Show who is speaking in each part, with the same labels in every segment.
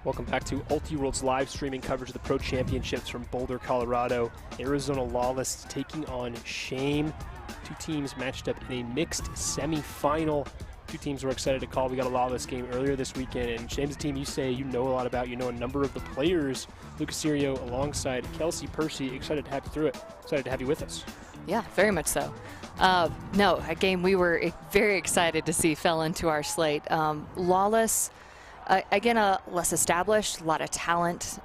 Speaker 1: Welcome back to Ultiworld's live streaming coverage of the Pro Championships from Boulder, Colorado. Arizona Lawless taking on Shame. Two teams matched up in a mixed semifinal. Two teams we're excited to call. We got a Lawless game earlier this weekend, and Shame's a team you say you know a lot about. You know a number of the players. Lucas Serio alongside Kelsey Percy. Excited to have you through it. Excited to have you with us.
Speaker 2: Yeah, very much so. No, a game we were very excited to see fell into our slate. Lawless, again, less established, a lot of talent.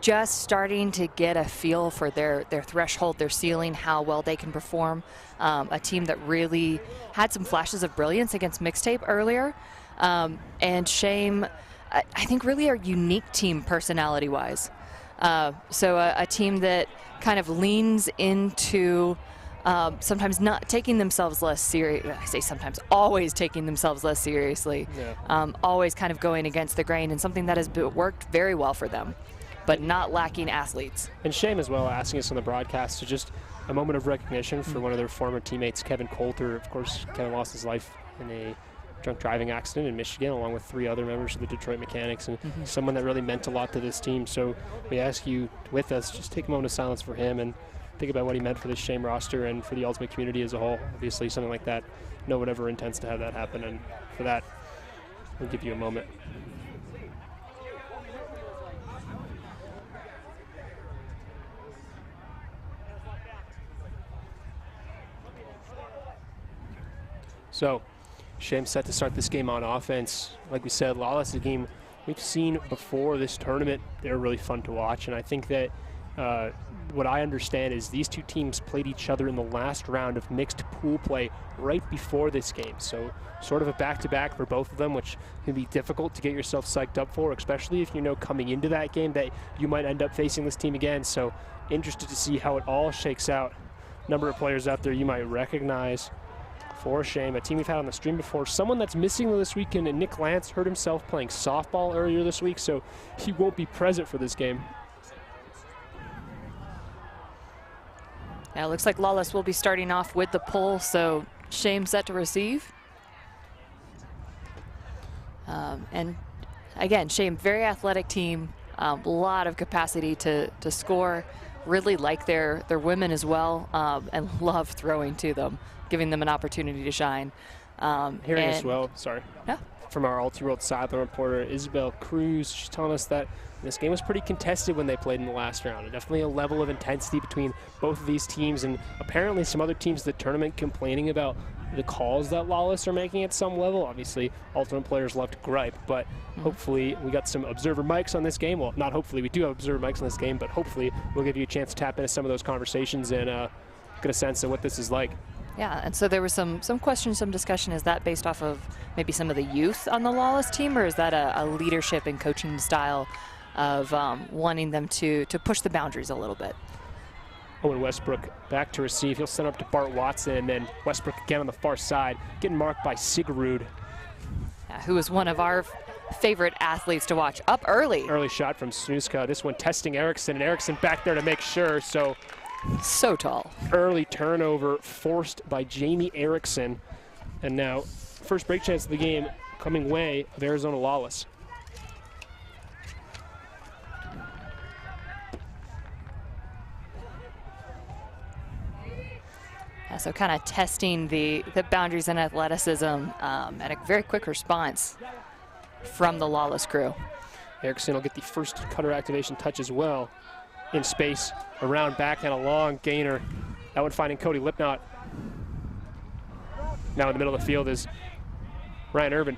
Speaker 2: Just starting to get a feel for their threshold, their ceiling, how well they can perform. A team that really had some flashes of brilliance against Mixtape earlier. And Shame, I think, really a unique team personality-wise. So a team that kind of leans into sometimes not taking themselves less serious. I say sometimes, always taking themselves less seriously. Yeah. Always kind of going against the grain, and something that has worked very well for them, but not lacking athletes.
Speaker 1: And Shame as well asking us on the broadcast to just a moment of recognition for one of their former teammates, Kevin Coulter. Of course, Kevin lost his life in a drunk driving accident in Michigan, along with 3 other members of the Detroit Mechanics, and someone that really meant a lot to this team. So we ask you with us, just take a moment of silence for him and think about what he meant for this Shame roster and for the Ultimate community as a whole. Obviously, something like that, no one ever intends to have that happen, and for that, we'll give you a moment. So, Shame set to start this game on offense. Like we said, Lawless is a game we've seen before this tournament. They're really fun to watch, and I think that what I understand is these two teams played each other in the last round of mixed pool play right before this game. So sort of a back-to-back for both of them, which can be difficult to get yourself psyched up for, especially if you know coming into that game that you might end up facing this team again. So interested to see how it all shakes out. Number of players out there you might recognize for Shame, a team we've had on the stream before. Someone that's missing this weekend, and Nick Lance hurt himself playing softball earlier this week, so he won't be present for this game.
Speaker 2: Yeah, it looks like Lawless will be starting off with the pull, so Shame set to receive. And again, Shame, very athletic team, a lot of capacity to score. Really like their women as well, and love throwing to them, giving them an opportunity to shine.
Speaker 1: Hearing as well, sorry.
Speaker 2: Yeah.
Speaker 1: From our Ultiworld sideline reporter, Isabel Cruz, she's telling us that this game was pretty contested when they played in the last round. Definitely a level of intensity between both of these teams, and apparently some other teams in the tournament complaining about the calls that Lawless are making at some level. Obviously, Ultimate players love to gripe, but hopefully we got some observer mics on this game. Well, not hopefully, we do have observer mics on this game, but hopefully we'll give you a chance to tap into some of those conversations and get a sense of what this is like.
Speaker 2: Yeah, and so there was some questions, some discussion. Is that based off of maybe some of the youth on the Lawless team, or is that a leadership and coaching style of wanting them to push the boundaries a little bit?
Speaker 1: Owen Westbrook back to receive. He'll send up to Bart Watson, and then Westbrook again on the far side, getting marked by Sigerud.
Speaker 2: Who is one of our favorite athletes to watch. Up early.
Speaker 1: Early shot from Snuska. This one testing Erickson, and Erickson back there to make sure. So
Speaker 2: tall.
Speaker 1: Early turnover forced by Jamie Erickson. And now first break chance of the game coming way of Arizona Lawless.
Speaker 2: So kind of testing the boundaries and athleticism, and a very quick response from the Lawless crew.
Speaker 1: Erickson will get the first cutter activation touch as well. In space, around back and a long gainer. That one finding Cody Lipnot. Now in the middle of the field is Ryan Irvin.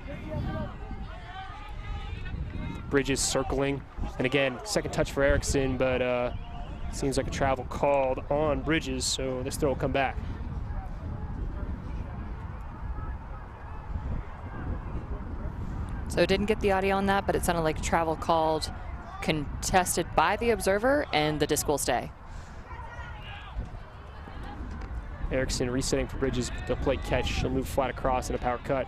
Speaker 1: Bridges circling. And again, second touch for Erickson, but seems like a travel called on Bridges, so this throw will come back.
Speaker 2: So didn't get the audio on that, but it sounded like travel called, contested by the observer, and the disc will stay.
Speaker 1: Erickson resetting for Bridges with the plate catch. She'll move flat across in a power cut.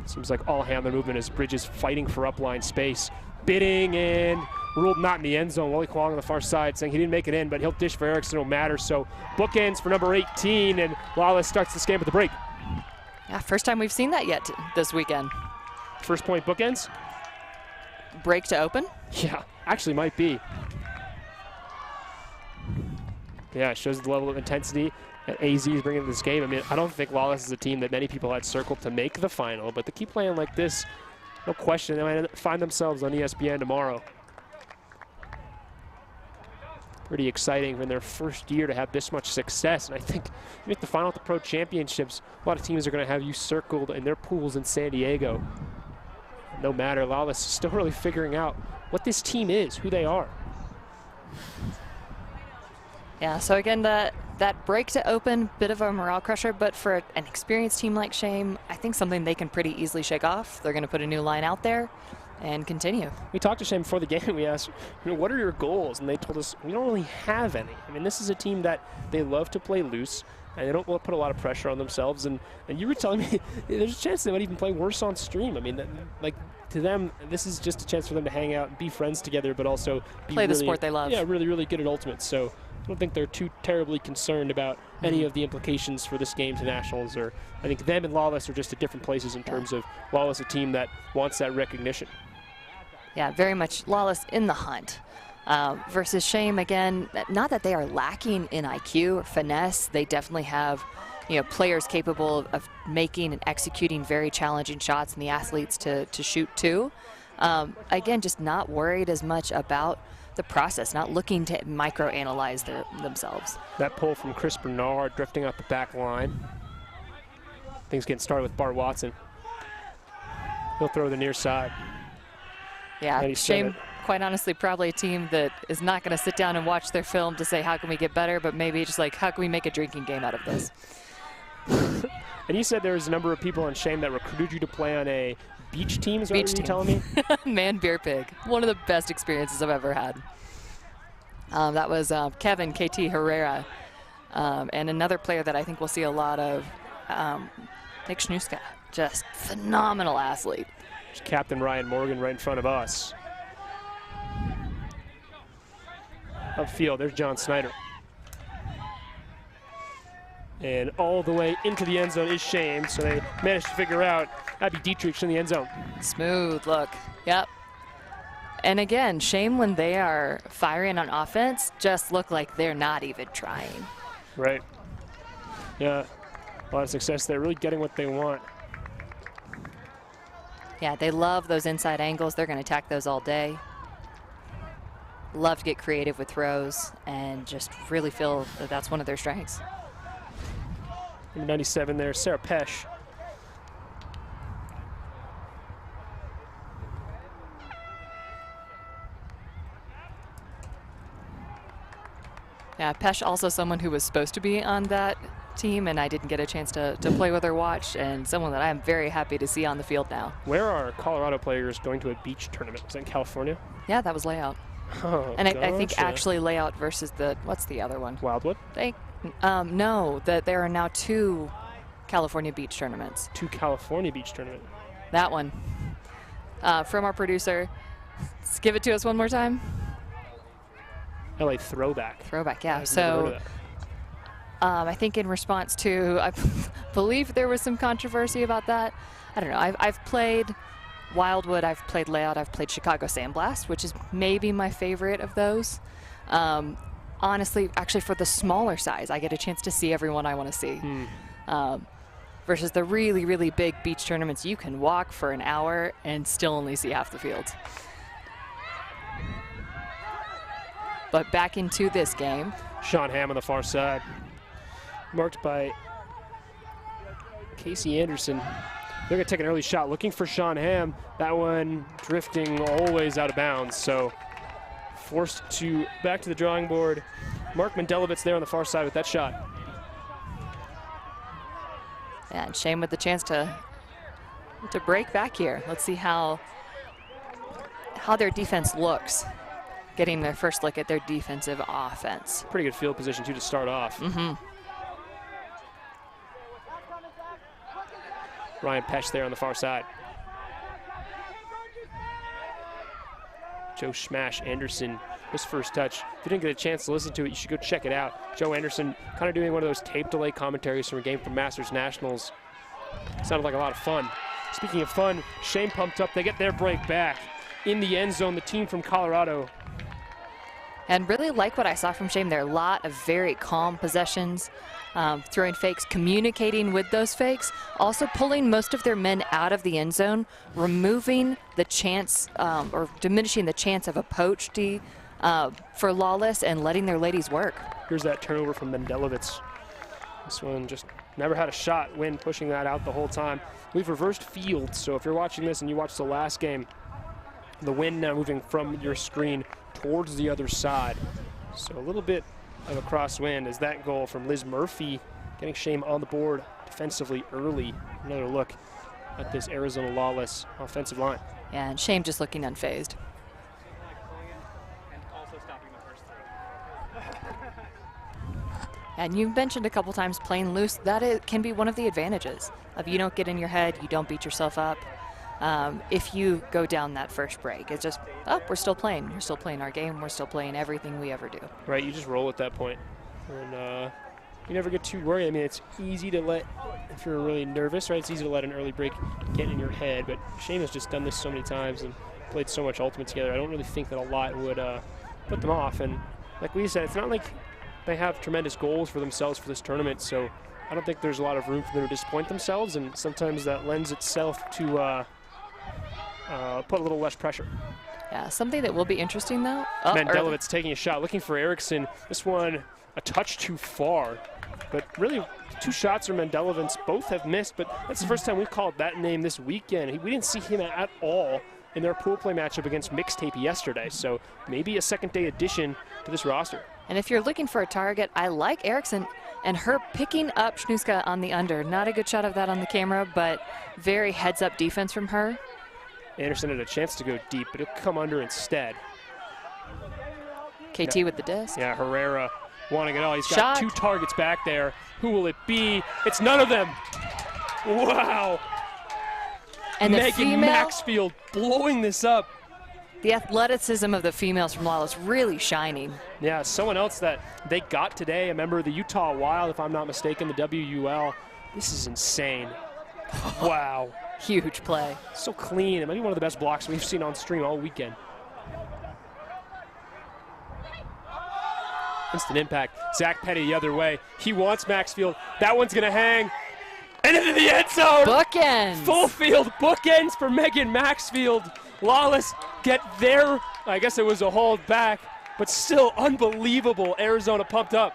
Speaker 1: Seems like all hand on the movement as Bridges fighting for upline space. Bidding and ruled not in the end zone. Wally Kwong on the far side saying he didn't make it in, but he'll dish for Erickson, no matter. So bookends for number 18, and Lawless starts this game with the break.
Speaker 2: Yeah, first time we've seen that yet this weekend.
Speaker 1: First point bookends?
Speaker 2: break to open?
Speaker 1: Yeah, actually might be. Yeah, it shows the level of intensity that AZ is bringing to this game. I mean, I don't think Lawless is a team that many people had circled to make the final, but to keep playing like this, no question, they might find themselves on ESPN tomorrow. Pretty exciting in their first year to have this much success. And I think at the final at the Pro Championships, a lot of teams are going to have you circled in their pools in San Diego. No matter, Lawless is still really figuring out what this team is, who they are.
Speaker 2: Yeah, so again, that break to open, bit of a morale crusher, but for an experienced team like Shame, I think something they can pretty easily shake off. They're going to put a new line out there and continue. We
Speaker 1: talked to Shame before the game. We asked, what are your goals? And they told us, we don't really have any. I mean, this is a team that they love to play loose, and they don't put a lot of pressure on themselves. And you were telling me there's a chance they might even play worse on stream. I mean, like, to them, this is just a chance for them to hang out and be friends together, but also
Speaker 2: play the sport they love.
Speaker 1: Yeah, really, really good at Ultimate. So I don't think they're too terribly concerned about any of the implications for this game to Nationals. Or I think them and Lawless are just at different places in terms of Lawless, a team that wants that recognition.
Speaker 2: Yeah, very much Lawless in the hunt. Versus Shame, again, not that they are lacking in IQ or finesse. They definitely have, players capable of making and executing very challenging shots and the athletes to shoot too. Again, just not worried as much about the process, not looking to micro-analyze themselves.
Speaker 1: That pull from Chris Bernard drifting out the back line. Things getting started with Bart Watson. He'll throw the near side.
Speaker 2: Yeah, Shame, quite honestly, probably a team that is not going to sit down and watch their film to say, how can we get better, but maybe just like, how can we make a drinking game out of this?
Speaker 1: And you said there was a number of people on Shame that recruited you to play on a beach team, is what you telling me?
Speaker 2: Man Beer Pig. One of the best experiences I've ever had. That was Kevin KT Herrera. And another player that I think we'll see a lot of, Nick Schnuska. Just phenomenal athlete.
Speaker 1: There's Captain Ryan Morgan right in front of us. Upfield, there's John Snyder. And all the way into the end zone is Shame, so they managed to figure out Abby Dietrich in the end zone.
Speaker 2: Smooth look, yep. And again, Shame, when they are firing on offense, just look like they're not even trying.
Speaker 1: Right. Yeah, a lot of success there, really getting what they want.
Speaker 2: Yeah, they love those inside angles. They're going to attack those all day. Love to get creative with throws and just really feel that that's one of their strengths.
Speaker 1: Number 97 there, Sarah Pesh.
Speaker 2: Yeah, Pesh also someone who was supposed to be on that team, and I didn't get a chance to play with or watch, and someone that I am very happy to see on the field now.
Speaker 1: Where are Colorado players going to a beach tournament? Is that in California?
Speaker 2: Yeah, that was Layout.
Speaker 1: Oh,
Speaker 2: and I think actually Layout versus what's the other one?
Speaker 1: Wildwood?
Speaker 2: No, that there are now 2 California beach tournaments.
Speaker 1: 2 California beach tournament.
Speaker 2: That one. From our producer. Let's give it to us one more time.
Speaker 1: LA Throwback.
Speaker 2: Throwback, yeah. So I think in response to, I believe there was some controversy about that. I don't know. I've played Wildwood, I've played Layout, I've played Chicago Sandblast, which is maybe my favorite of those. Honestly, actually for the smaller size, I get a chance to see everyone I want to see. Versus the really, really big beach tournaments, you can walk for an hour and still only see half the field. But back into this game.
Speaker 1: Sean Hamm on the far side. Marked by Casey Anderson. They're going to take an early shot looking for Sean Hamm. That one drifting always out of bounds. So forced to back to the drawing board. Mark Mendelovitz there on the far side with that shot.
Speaker 2: Yeah, and Shame with the chance to break back here. Let's see how their defense looks. Getting their first look at their defensive offense.
Speaker 1: Pretty good field position too to start off. Ryan Pesh there on the far side. Joe Smash Anderson, his first touch. If you didn't get a chance to listen to it, you should go check it out. Joe Anderson kind of doing one of those tape delay commentaries from a game from Masters Nationals. Sounded like a lot of fun. Speaking of fun, Shame pumped up. They get their break back. in the end zone, the team from Colorado.
Speaker 2: And really like what I saw from Shame there. A lot of very calm possessions, throwing fakes, communicating with those fakes, also pulling most of their men out of the end zone, removing the chance or diminishing the chance of a poach D for Lawless and letting their ladies work.
Speaker 1: Here's that turnover from Mendelovitz. This one just never had a shot. Win pushing that out the whole time. We've reversed field, so if you're watching this and you watched the last game, the Win now moving from your screen towards the other side. So a little bit of a crosswind as that goal from Liz Murphy getting Shame on the board defensively early. Another look at this Arizona Lawless offensive line.
Speaker 2: Yeah, and Shame just looking unfazed. And you mentioned a couple times playing loose. That can be one of the advantages of you don't get in your head, you don't beat yourself up. If you go down that first break, it's just, oh, we're still playing. We're still playing our game. We're still playing everything we ever do.
Speaker 1: Right, you just roll at that point. And you never get too worried. I mean, it's easy to let, if you're really nervous, right, it's easy to let an early break get in your head. But Shane has just done this so many times and played so much Ultimate together. I don't really think that a lot would put them off. And like we said, it's not like they have tremendous goals for themselves for this tournament. So I don't think there's a lot of room for them to disappoint themselves. And sometimes that lends itself to put a little less pressure.
Speaker 2: Yeah, something that will be interesting though.
Speaker 1: Mendelovitz taking a shot, looking for Erickson. This one a touch too far, but really 2 shots from Mendelovitz. Both have missed, but that's the first time we've called that name this weekend. We didn't see him at all in their pool play matchup against Mixtape yesterday, so maybe a second-day addition to this roster.
Speaker 2: And if you're looking for a target, I like Erickson and her picking up Schnuska on the under. Not a good shot of that on the camera, but very heads-up defense from her.
Speaker 1: Anderson had a chance to go deep, but it'll come under instead.
Speaker 2: KT with the disc.
Speaker 1: Yeah, Herrera wanting it all. He's
Speaker 2: Shot.
Speaker 1: got 2 targets back there. Who will it be? It's none of them. Wow.
Speaker 2: And the
Speaker 1: Megan
Speaker 2: female,
Speaker 1: Maxfield blowing this up.
Speaker 2: the athleticism of the females from Lawless really shining.
Speaker 1: Yeah, someone else that they got today, a member of the Utah Wild, if I'm not mistaken, the WUL. This is insane. Wow.
Speaker 2: Huge play.
Speaker 1: So clean. It might be one of the best blocks we've seen on stream all weekend. Instant impact. Zach Petty the other way. He wants Maxfield. That one's going to hang. And into the end zone.
Speaker 2: Bookends.
Speaker 1: Full field bookends for Megan Maxfield. Lawless get there. I guess it was a hold back, but still unbelievable. Arizona pumped up.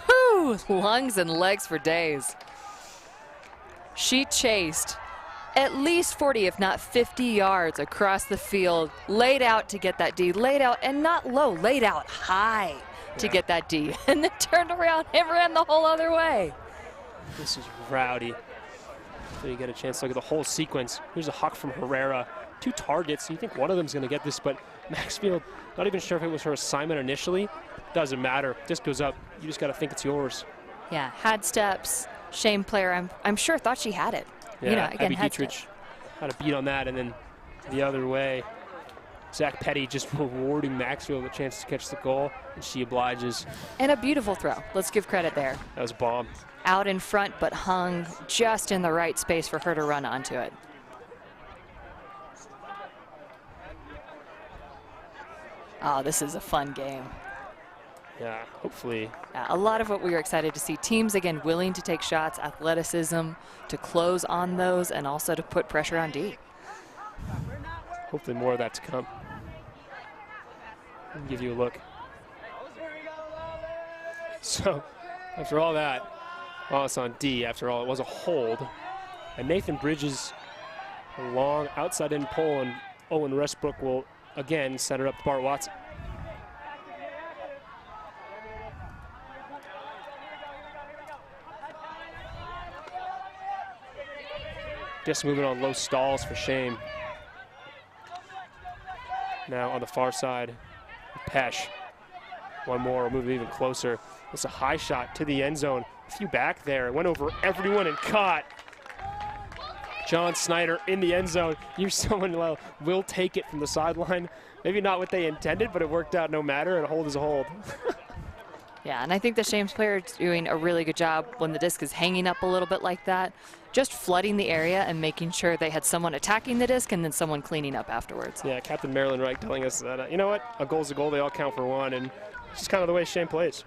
Speaker 2: Whew, lungs and legs for days. She chased at least 40, if not 50 yards across the field, laid out to get that D, laid out and not low, laid out high to get that D, and then turned around and ran the whole other way.
Speaker 1: This is rowdy. So you get a chance to look at the whole sequence. Here's a huck from Herrera. 2 targets. You think one of them's going to get this, but Maxfield, not even sure if it was her assignment initially. Doesn't matter. Just goes up. You just got to think it's yours.
Speaker 2: Yeah, had steps. Shame player, I'm sure thought she had it.
Speaker 1: Yeah,
Speaker 2: you know, again,
Speaker 1: Abby Dietrich had a beat on that, and then the other way. Zach Petty just rewarding Maxfield a chance to catch the goal, and she obliges.
Speaker 2: And a beautiful throw. Let's give credit there.
Speaker 1: That was a bomb.
Speaker 2: Out in front, but hung just in the right space for her to run onto it. Oh, this is a fun game.
Speaker 1: Yeah, hopefully.
Speaker 2: A lot of what we were excited to see. Teams, again, willing to take shots, athleticism, to close on those, and also to put pressure on D.
Speaker 1: Hopefully more of that to come. I'll give you a look. So, after all that, well, it's on D. After all, it was a hold. And Nathan Bridges, a long outside-in pull, and Owen Westbrook will, again, set it up to Bart Watson. Just moving on low stalls for Shame. Now on the far side, Pesh. One more, we'll move even closer. It's a high shot to the end zone. A few back there, went over everyone and caught. John Snyder in the end zone. Here's someone who will take it from the sideline. Maybe not what they intended, but it worked out no matter, and a hold is a hold.
Speaker 2: Yeah, and I think the Shames player is doing a really good job when the disc is hanging up a little bit like that, just flooding the area and making sure they had someone attacking the disc and then someone cleaning up afterwards.
Speaker 1: Yeah, Captain Marilyn Wright telling us that, you know what, a goal's a goal, they all count for one, and it's just kind of the way Shane plays.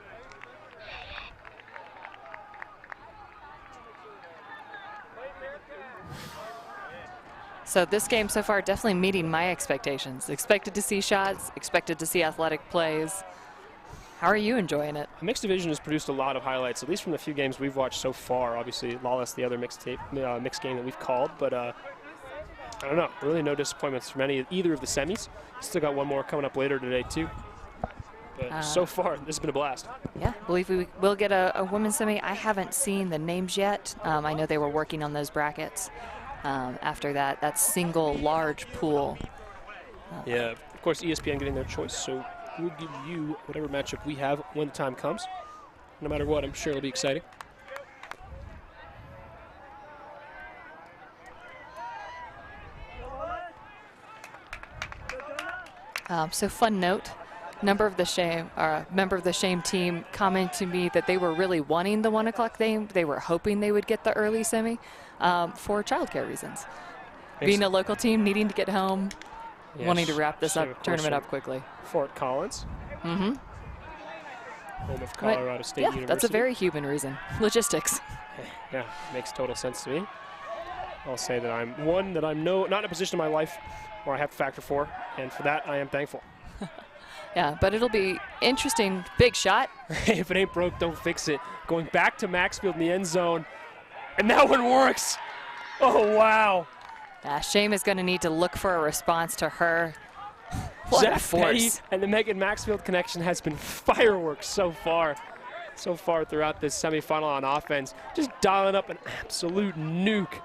Speaker 2: So this game so far definitely meeting my expectations. Expected to see shots, expected to see athletic plays. How are you enjoying it?
Speaker 1: The mixed division has produced a lot of highlights, at least from the few games we've watched so far. Obviously, Lawless, the other mixed game that we've called, but I don't know, really no disappointments from either of the semis. Still got one more coming up later today too. But so far, this has been a blast.
Speaker 2: Yeah, I believe we will get a women's semi. I haven't seen the names yet. I know they were working on those brackets. After that single large pool.
Speaker 1: Yeah, of course, ESPN getting their choice, so we'll give you whatever matchup we have when the time comes. No matter what, I'm sure it'll be exciting.
Speaker 2: So fun note, member of the Shame team commented to me that they were really wanting the 1 o'clock game. They were hoping they would get the early semi for childcare reasons. Being a local team, needing to get home, wanting to wrap this tournament up quickly.
Speaker 1: Fort Collins.
Speaker 2: Mm-hmm.
Speaker 1: Home of Colorado State University.
Speaker 2: That's a very human reason. Logistics.
Speaker 1: Yeah, makes total sense to me. I'll say that I'm not in a position in my life where I have to factor for, and for that I am thankful.
Speaker 2: Yeah, but it'll be interesting. Big shot.
Speaker 1: If it ain't broke, don't fix it. Going back to Maxfield in the end zone, and that one works. Oh, wow.
Speaker 2: Shame is going to need to look for a response to her. What a force.
Speaker 1: Petty and the Megan Maxfield connection has been fireworks so far throughout this semifinal on offense. Just dialing up an absolute nuke.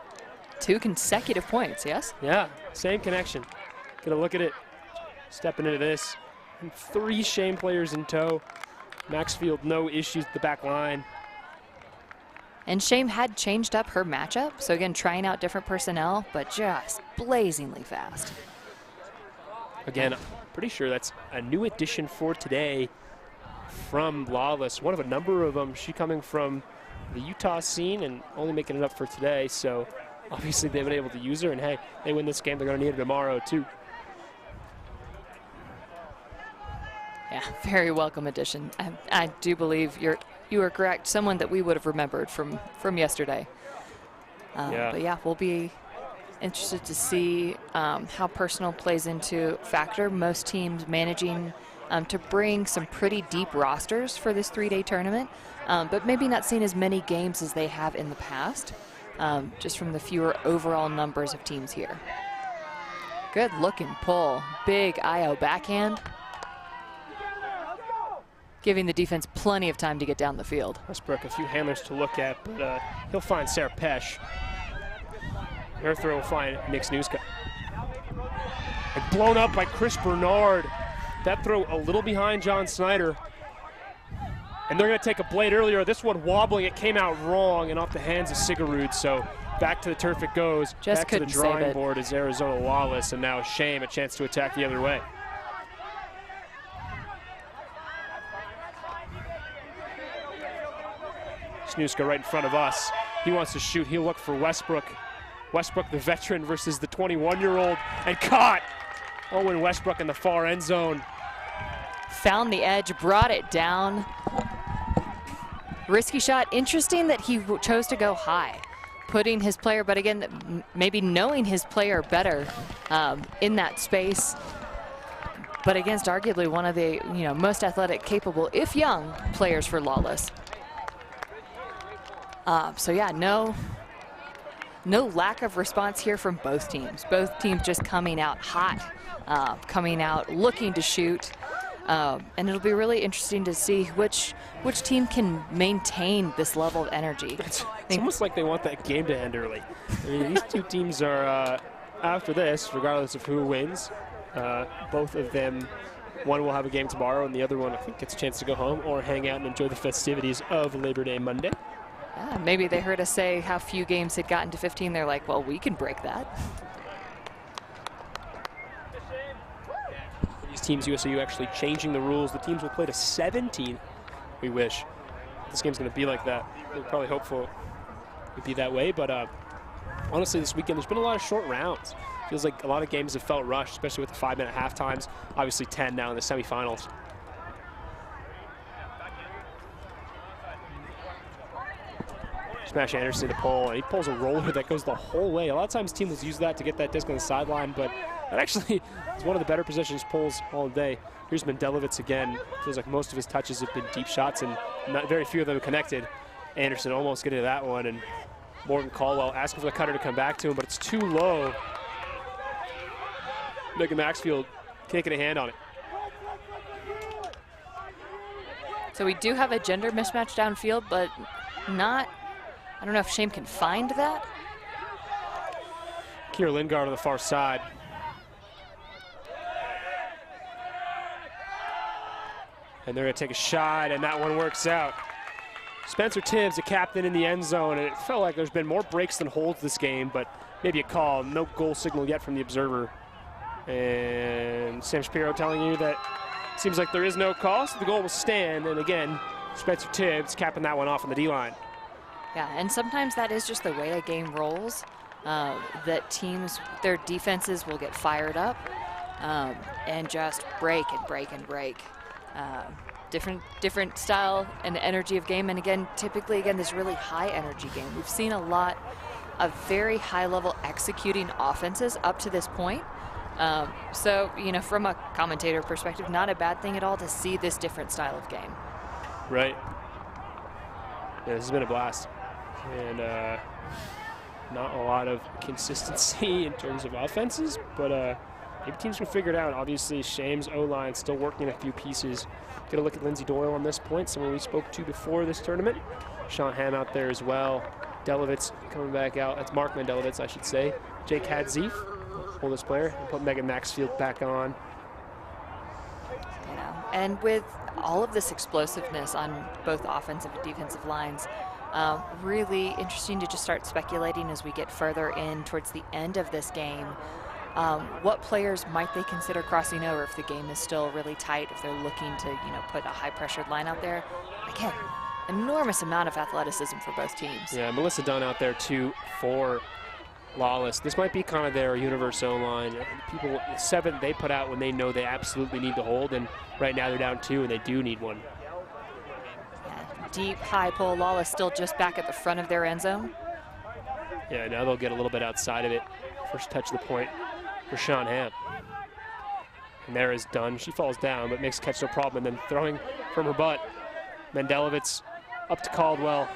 Speaker 2: 2 consecutive points, yes?
Speaker 1: Yeah, same connection. Get a look at it. Stepping into this. And 3 Shame players in tow. Maxfield, no issues with the back line.
Speaker 2: And Shame had changed up her matchup. So again, trying out different personnel, but just blazingly fast.
Speaker 1: Again, pretty sure that's a new addition for today from Lawless. One of a number of them. She coming from the Utah scene and only making it up for today. So obviously they've been able to use her. And hey, they win this game, they're going to need her tomorrow too.
Speaker 2: Yeah, very welcome addition. I do believe you are correct. Someone that we would have remembered from yesterday. But yeah, we'll be interested to see how personal plays into factor. Most teams managing to bring some pretty deep rosters for this 3-day tournament, but maybe not seeing as many games as they have in the past, just from the fewer overall numbers of teams here. Good looking pull. Big IO backhand. Giving the defense plenty of time to get down the field.
Speaker 1: Westbrook, a few handlers to look at, but he'll find Sarah Pesh. Her throw will find Nick Snuska. And blown up by Chris Bernard. That throw a little behind John Snyder. And they're going to take a blade earlier. This one wobbling, it came out wrong and off the hands of Sigerud. So back to the turf it goes.
Speaker 2: Just
Speaker 1: back to the drawing board is Arizona Lawless, and now Shame a chance to attack the other way. Snuska right in front of us. He wants to shoot. He'll look for Westbrook. Westbrook, the veteran, versus the 21-year-old, and caught. Owen Westbrook in the far end zone.
Speaker 2: Found the edge, brought it down. Risky shot. Interesting that he chose to go high, putting his player, but again, maybe knowing his player better in that space. But against arguably one of the most athletic, capable, if young, players for Lawless. So yeah, no lack of response here from both teams. Both teams just coming out hot, coming out looking to shoot. And it'll be really interesting to see which team can maintain this level of energy.
Speaker 1: It's almost like they want that game to end early. I mean, these two teams are, after this, regardless of who wins, both of them, one will have a game tomorrow and the other one, I think, gets a chance to go home or hang out and enjoy the festivities of Labor Day Monday.
Speaker 2: Maybe they heard us say how few games had gotten to 15. They're like, well, we can break that.
Speaker 1: These teams, USAU actually changing the rules. The teams will play to 17 we wish this game's going to be like that. We're probably hopeful it would be that way, but honestly, this weekend there's been a lot of short rounds. Feels like a lot of games have felt rushed, especially with the 5-minute half times. Obviously 10 now in the semifinals. Smash Anderson to pull, and he pulls a roller that goes the whole way. A lot of times teams use that to get that disc on the sideline, but that actually is one of the better positions pulls all day. Here's Mendelovitz again. Feels like most of his touches have been deep shots, and not very few of them connected. Anderson almost getting to that one, and Morgan Caldwell asking for the cutter to come back to him, but it's too low. Megan Maxfield can't get a hand on it.
Speaker 2: So we do have a gender mismatch downfield, but not, I don't know if Shame can find that.
Speaker 1: Kira Lingard on the far side. And they're gonna take a shot, and that one works out. Spencer Tibbs, a captain in the end zone, and it felt like there's been more breaks than holds this game, but maybe a call. No goal signal yet from the observer. And Sam Shapiro telling you that seems like there is no call, so the goal will stand. And again, Spencer Tibbs capping that one off on the D-line.
Speaker 2: Yeah, and sometimes that is just the way a game rolls, that teams, their defenses will get fired up and just break and break and break. Different style and energy of game, and again, typically, this really high energy game. We've seen a lot of very high level executing offenses up to this point. So, you know, from a commentator perspective, not a bad thing at all to see this different style of game.
Speaker 1: Right. Yeah, this has been a blast. And not a lot of consistency in terms of offenses, but maybe teams can figure it out. Obviously, Shame's O-line still working a few pieces. Get a look at Lindsay Doyle on this point, someone we spoke to before this tournament. Sean Hamm out there as well. Delovitz coming back out. That's Mark Mendelovitz, I should say. Jake Hadzeef, oldest player, and put Megan Maxfield back on.
Speaker 2: You know, and with all of this explosiveness on both offensive and defensive lines, really interesting to just start speculating as we get further in towards the end of this game. What players might they consider crossing over if the game is still really tight, if they're looking to, you know, put a high-pressured line out there? Again, enormous amount of athleticism for both teams.
Speaker 1: Yeah, Melissa Dunn out there too for Lawless. This might be kind of their universe O-line. People, 7 they put out when they know they absolutely need to hold, and right now they're down 2 and they do need one.
Speaker 2: Yeah, deep, high pull. Lawless still just back at the front of their end zone.
Speaker 1: Yeah, now they'll get a little bit outside of it. First touch of the point for Sean Hamm. And there is Dunn. She falls down, but makes a catch no problem, and then throwing from her butt. Mendelovitz up to Caldwell,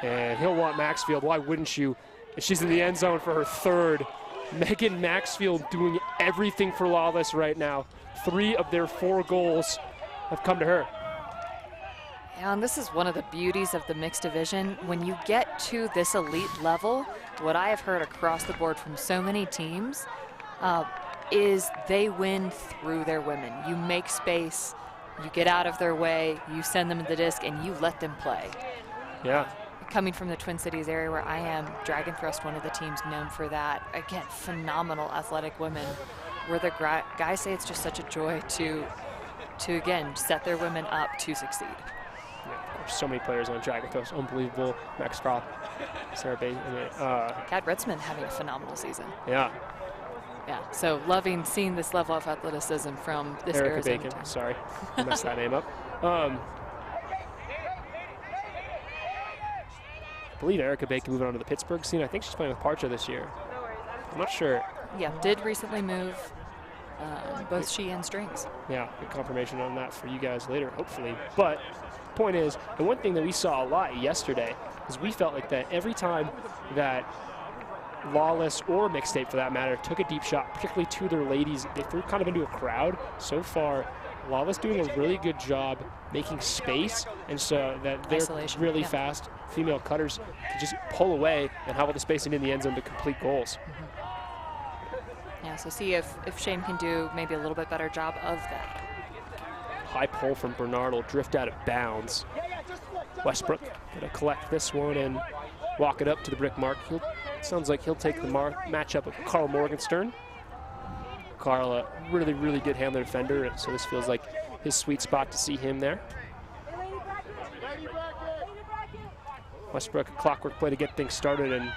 Speaker 1: and he'll want Maxfield. Why wouldn't you? And she's in the end zone for her 3rd. Megan Maxfield doing everything for Lawless right now. 3 of their 4 goals have come to her.
Speaker 2: Yeah, and this is one of the beauties of the mixed division. When you get to this elite level, what I have heard across the board from so many teams is they win through their women. You make space, you get out of their way, you send them the disc, and you let them play.
Speaker 1: Yeah.
Speaker 2: Coming from the Twin Cities area where I am, Dragon Thrust, one of the teams known for that. Again, phenomenal athletic women, where the guys say it's just such a joy to again, set their women up to succeed.
Speaker 1: Yeah, of course, so many players on Dragon Thrust. Unbelievable. Max Croft, Sarah Bay.
Speaker 2: Kat Ritzman having a phenomenal season.
Speaker 1: Yeah.
Speaker 2: Yeah, so loving seeing this level of athleticism from this
Speaker 1: Erica
Speaker 2: Arizona
Speaker 1: Bacon,
Speaker 2: team.
Speaker 1: sorry. I messed that name up. I believe Erica Bacon moving on to the Pittsburgh scene. I think she's playing with Parcha this year. I'm not sure.
Speaker 2: Yeah, did recently move both she and Strings.
Speaker 1: Yeah, good confirmation on that for you guys later, hopefully. But point is, the one thing that we saw a lot yesterday is we felt like that every time that Lawless or Mixtape, for that matter, took a deep shot, particularly to their ladies, they threw kind of into a crowd. So far, Lawless doing a really good job making space, and so that they're
Speaker 2: Isolation,
Speaker 1: really
Speaker 2: yeah.
Speaker 1: fast female cutters can just pull away and have all the spacing in the end zone to complete goals.
Speaker 2: Yeah, so see if Shane can do maybe a little bit better job of that.
Speaker 1: High pull from Bernard will drift out of bounds. Westbrook gonna collect this one and walk it up to the brick mark. Sounds like he'll take the matchup of Carl Morgenstern. Carl, a really, really good handler defender, so this feels like his sweet spot to see him there. Westbrook, a clockwork play to get things started, and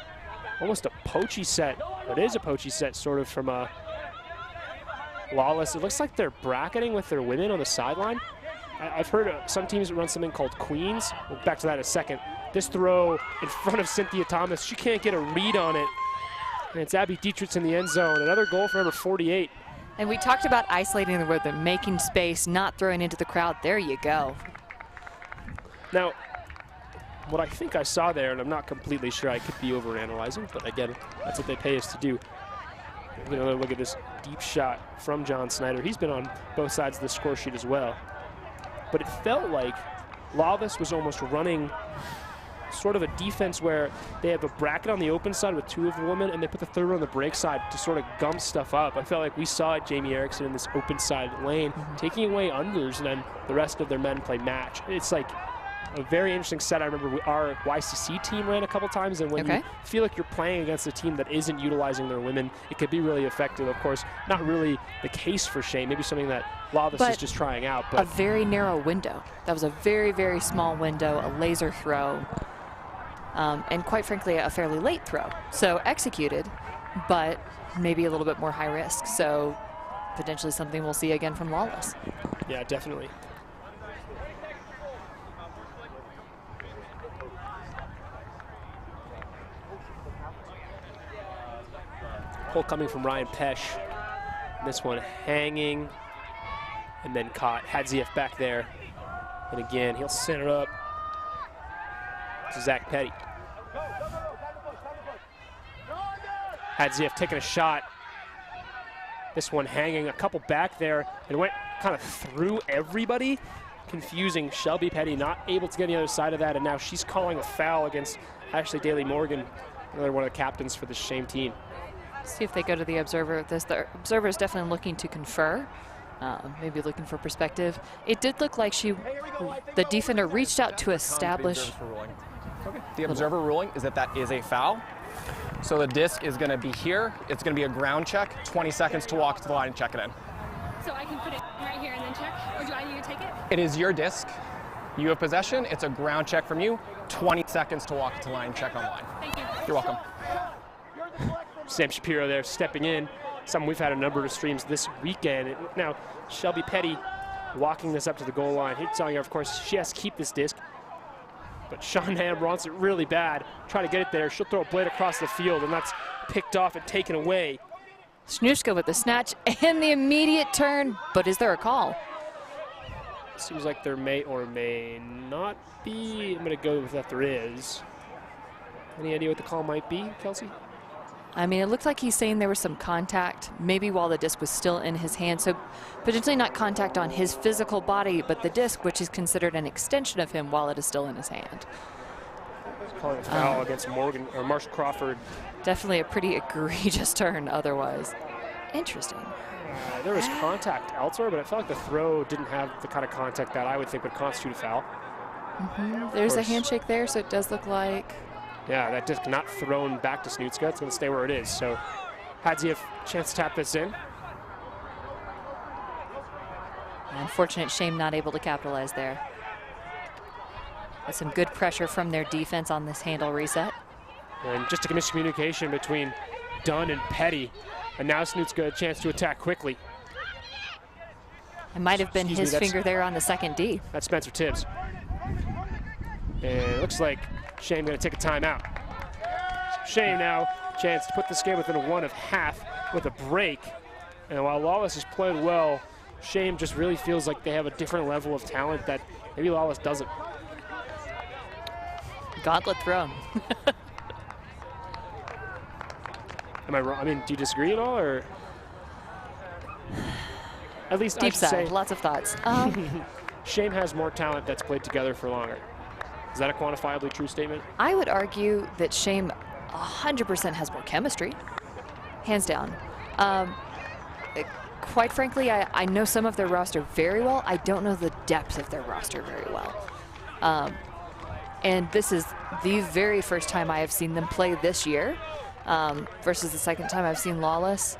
Speaker 1: almost a poachy set. It is a poachy set, sort of, from Lawless. It looks like they're bracketing with their women on the sideline. I've heard some teams run something called queens. We'll back to that in a second. This throw in front of Cynthia Thomas. She can't get a read on it. And it's Abby Dietrich in the end zone. Another goal for number 48.
Speaker 2: And we talked about isolating the rhythm, making space, not throwing into the crowd. There you go.
Speaker 1: Now, what I think I saw there, and I'm not completely sure, I could be overanalyzing, but again, that's what they pay us to do. Look at this deep shot from John Snyder. He's been on both sides of the score sheet as well. But it felt like Lawless was almost running sort of a defense where they have a bracket on the open side with 2 of the women, and they put the third one on the break side to sort of gum stuff up. I felt like we saw Jamie Erickson in this open side lane, taking away unders, and then the rest of their men play match. It's like a very interesting set. I remember our YCC team ran a couple times, and when you feel like you're playing against a team that isn't utilizing their women, it could be really effective. Of course, not really the case for Shane, maybe something that Lawless is just trying out. But
Speaker 2: a very narrow window. That was a very, very small window, a laser throw, and quite frankly, a fairly late throw. So executed, but maybe a little bit more high risk. So potentially something we'll see again from Lawless.
Speaker 1: Yeah, definitely. Pull coming from Ryan Pesh. This one hanging and then caught. Hadzieff back there. And again, he'll center up to Zach Petty. Hadzieff taking a shot. This one hanging, a couple back there, and went kind of through everybody. Confusing. Shelby Petty not able to get on the other side of that, and now she's calling a foul against Ashley Daly Morgan, another one of the captains for the Shame team.
Speaker 2: See if they go to the observer. The observer is definitely looking to confer, maybe looking for perspective. It did look like the defender reached out to establish.
Speaker 3: Okay. The observer ruling is that that is a foul. So the disc is going to be here. It's going to be a ground check, 20 seconds to walk to the line and check it in.
Speaker 4: So I can put it right here and then check, or do I need to take it?
Speaker 3: It is your disc. You have possession. It's a ground check from you. 20 seconds to walk to the line and check online.
Speaker 4: Thank you.
Speaker 3: You're welcome.
Speaker 1: Sam Shapiro there stepping in. Something we've had a number of streams this weekend. Now, Shelby Petty walking this up to the goal line. He's telling her, of course, she has to keep this disc. But Sean Ham wants it really bad. Try to get it there. She'll throw a blade across the field, and that's picked off and taken away.
Speaker 2: Snushka with the snatch and the immediate turn, but is there a call?
Speaker 1: Seems like there may or may not be. I'm going to go with that there is. Any idea what the call might be, Kelsey?
Speaker 2: I mean, it looked like he's saying there was some contact, maybe while the disc was still in his hand. So potentially not contact on his physical body, but the disc, which is considered an extension of him while it is still in his hand.
Speaker 1: Calling a foul against Morgan or Marshall Crawford.
Speaker 2: Definitely a pretty egregious turn otherwise. Interesting.
Speaker 1: There was contact elsewhere, but I felt like the throw didn't have the kind of contact that I would think would constitute a foul.
Speaker 2: There's a handshake there, so it does look like.
Speaker 1: Yeah, that disc not thrown back to Snutska. It's going to stay where it is. So Hadzieff chance to tap this in.
Speaker 2: Unfortunate Shame not able to capitalize there. That's some good pressure from their defense on this handle reset.
Speaker 1: And just a miscommunication between Dunn and Petty. And now Snutska a chance to attack quickly.
Speaker 2: It might have been his finger there on the second D.
Speaker 1: That's Spencer Tibbs. And it looks like Shame going to take a timeout. Shame now, chance to put this game within a 1.5 with a break. And while Lawless has played well, Shame just really feels like they have a different level of talent that maybe Lawless doesn't.
Speaker 2: Gauntlet thrown.
Speaker 1: Am I wrong? I mean, do you disagree at all, or? At least
Speaker 2: Deep
Speaker 1: I should say,
Speaker 2: lots of thoughts.
Speaker 1: Shame has more talent that's played together for longer. Is that a quantifiably true statement?
Speaker 2: I would argue that Shame 100% has more chemistry, hands down. Quite frankly, I know some of their roster very well. I don't know the depth of their roster very well. And this is the very first time I have seen them play this year versus the second time I've seen Lawless.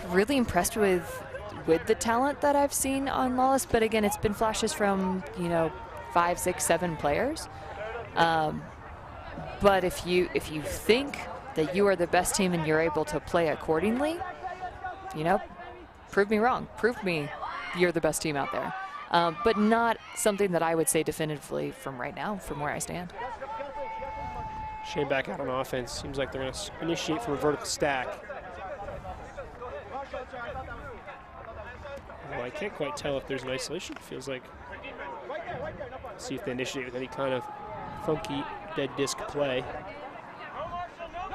Speaker 2: Really impressed with the talent that I've seen on Lawless, but again, it's been flashes from, 5, 6, 7 players. But if you think that you are the best team and you're able to play accordingly, you know, prove me wrong. Prove me you're the best team out there. But not something that I would say definitively from right now, from where I stand.
Speaker 1: Shane back out on offense. Seems like they're going to initiate from a vertical stack. Well, I can't quite tell if there's an isolation. It feels like. See if they initiate with any kind of funky dead disc play.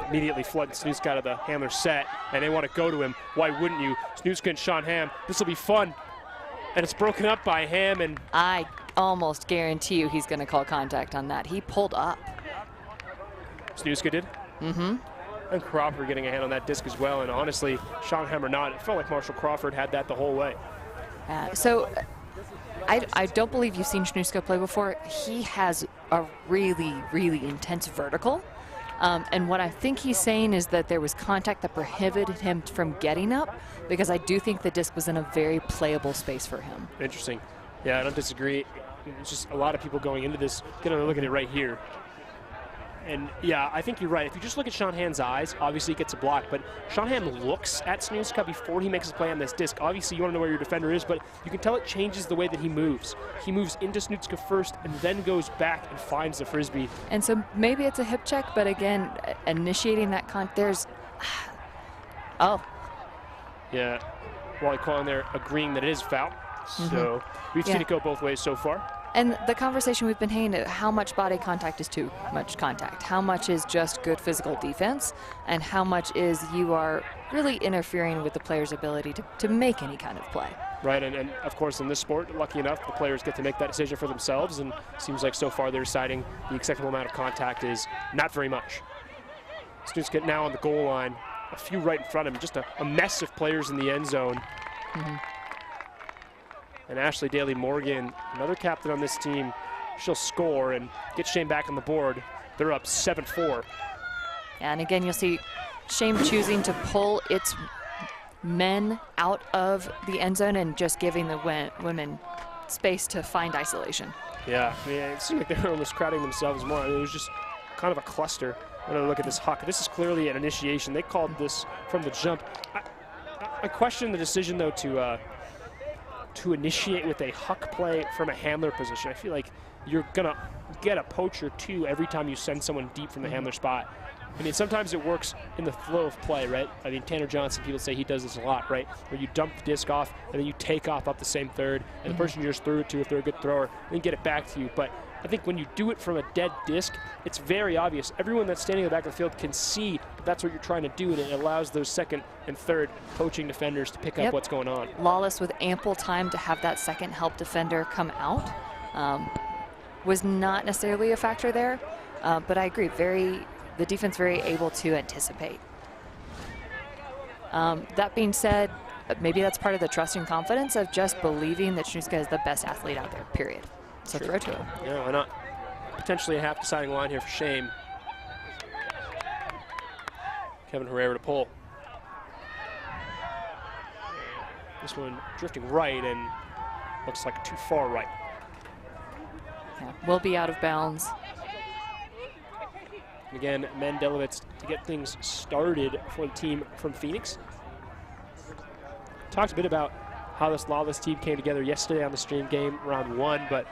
Speaker 1: Immediately flood Snuska out of the handler set, and they want to go to him. Why wouldn't you? Snuska and Sean Ham. This will be fun. And it's broken up by Ham, and
Speaker 2: I almost guarantee you he's going to call contact on that. He pulled up.
Speaker 1: Snuska did?
Speaker 2: Mm-hmm.
Speaker 1: And Crawford getting a hand on that disc as well. And honestly, Sean Ham or not, it felt like Marshall Crawford had that the whole way.
Speaker 2: So I don't believe you've seen Snuska play before. He has a really, really intense vertical. And what I think he's saying is that there was contact that prohibited him from getting up, because I do think the disc was in a very playable space for him.
Speaker 1: Interesting. Yeah, I don't disagree. It's just a lot of people going into this, get a look at it right here. And yeah, I think you're right. If you just look at Sean Ham's eyes, obviously he gets a block, but Sean Ham looks at Snuska before he makes his play on this disc. Obviously you want to know where your defender is, but you can tell it changes the way that he moves. He moves into Snuska first and then goes back and finds the Frisbee.
Speaker 2: And so maybe it's a hip check, but again, initiating that there's, oh.
Speaker 1: Yeah, Wally Quan there agreeing that it is foul. So we've seen it go both ways so far.
Speaker 2: And the conversation we've been having, how much body contact is too much contact? How much is just good physical defense? And how much is you are really interfering with the player's ability to make any kind of play?
Speaker 1: Right, and of course in this sport, lucky enough, the players get to make that decision for themselves, and seems like so far they're deciding the acceptable amount of contact is not very much. Students get now on the goal line, a few right in front of him, just a mess of players in the end zone. And Ashley Daly Morgan, another captain on this team, she'll score and get Shane back on the board. They're up 7-4.
Speaker 2: And again, you'll see Shane choosing to pull its men out of the end zone and just giving the women space to find isolation.
Speaker 1: Yeah, I mean, it seemed like they were almost crowding themselves more. I mean, it was just kind of a cluster. Another look at this huck. This is clearly an initiation. They called this from the jump. I question the decision, though, to initiate with a huck play from a handler position. I feel like you're gonna get a poach or two every time you send someone deep from the handler spot. I mean, sometimes it works in the flow of play, right? I mean, Tanner Johnson, people say he does this a lot, right? Where you dump the disc off and then you take off up the same third, and the person you just threw it to, if they're a good thrower, then get it back to you. But I think when you do it from a dead disc, it's very obvious. Everyone that's standing in the back of the field can see that that's what you're trying to do, and it allows those second and third poaching defenders to pick up what's going on.
Speaker 2: Lawless with ample time to have that second help defender come out was not necessarily a factor there, but I agree, the defense very able to anticipate. That being said, maybe that's part of the trust and confidence of just believing that Snuska is the best athlete out there, period. So throw to him.
Speaker 1: Yeah, why not? Potentially a half deciding line here for Shane. Kevin Herrera to pull. This one drifting right and looks like too far right.
Speaker 2: Yeah, will be out of bounds.
Speaker 1: And again, Mendelovitz to get things started for the team from Phoenix. Talked a bit about how this Lawless team came together yesterday on the stream game, round one, but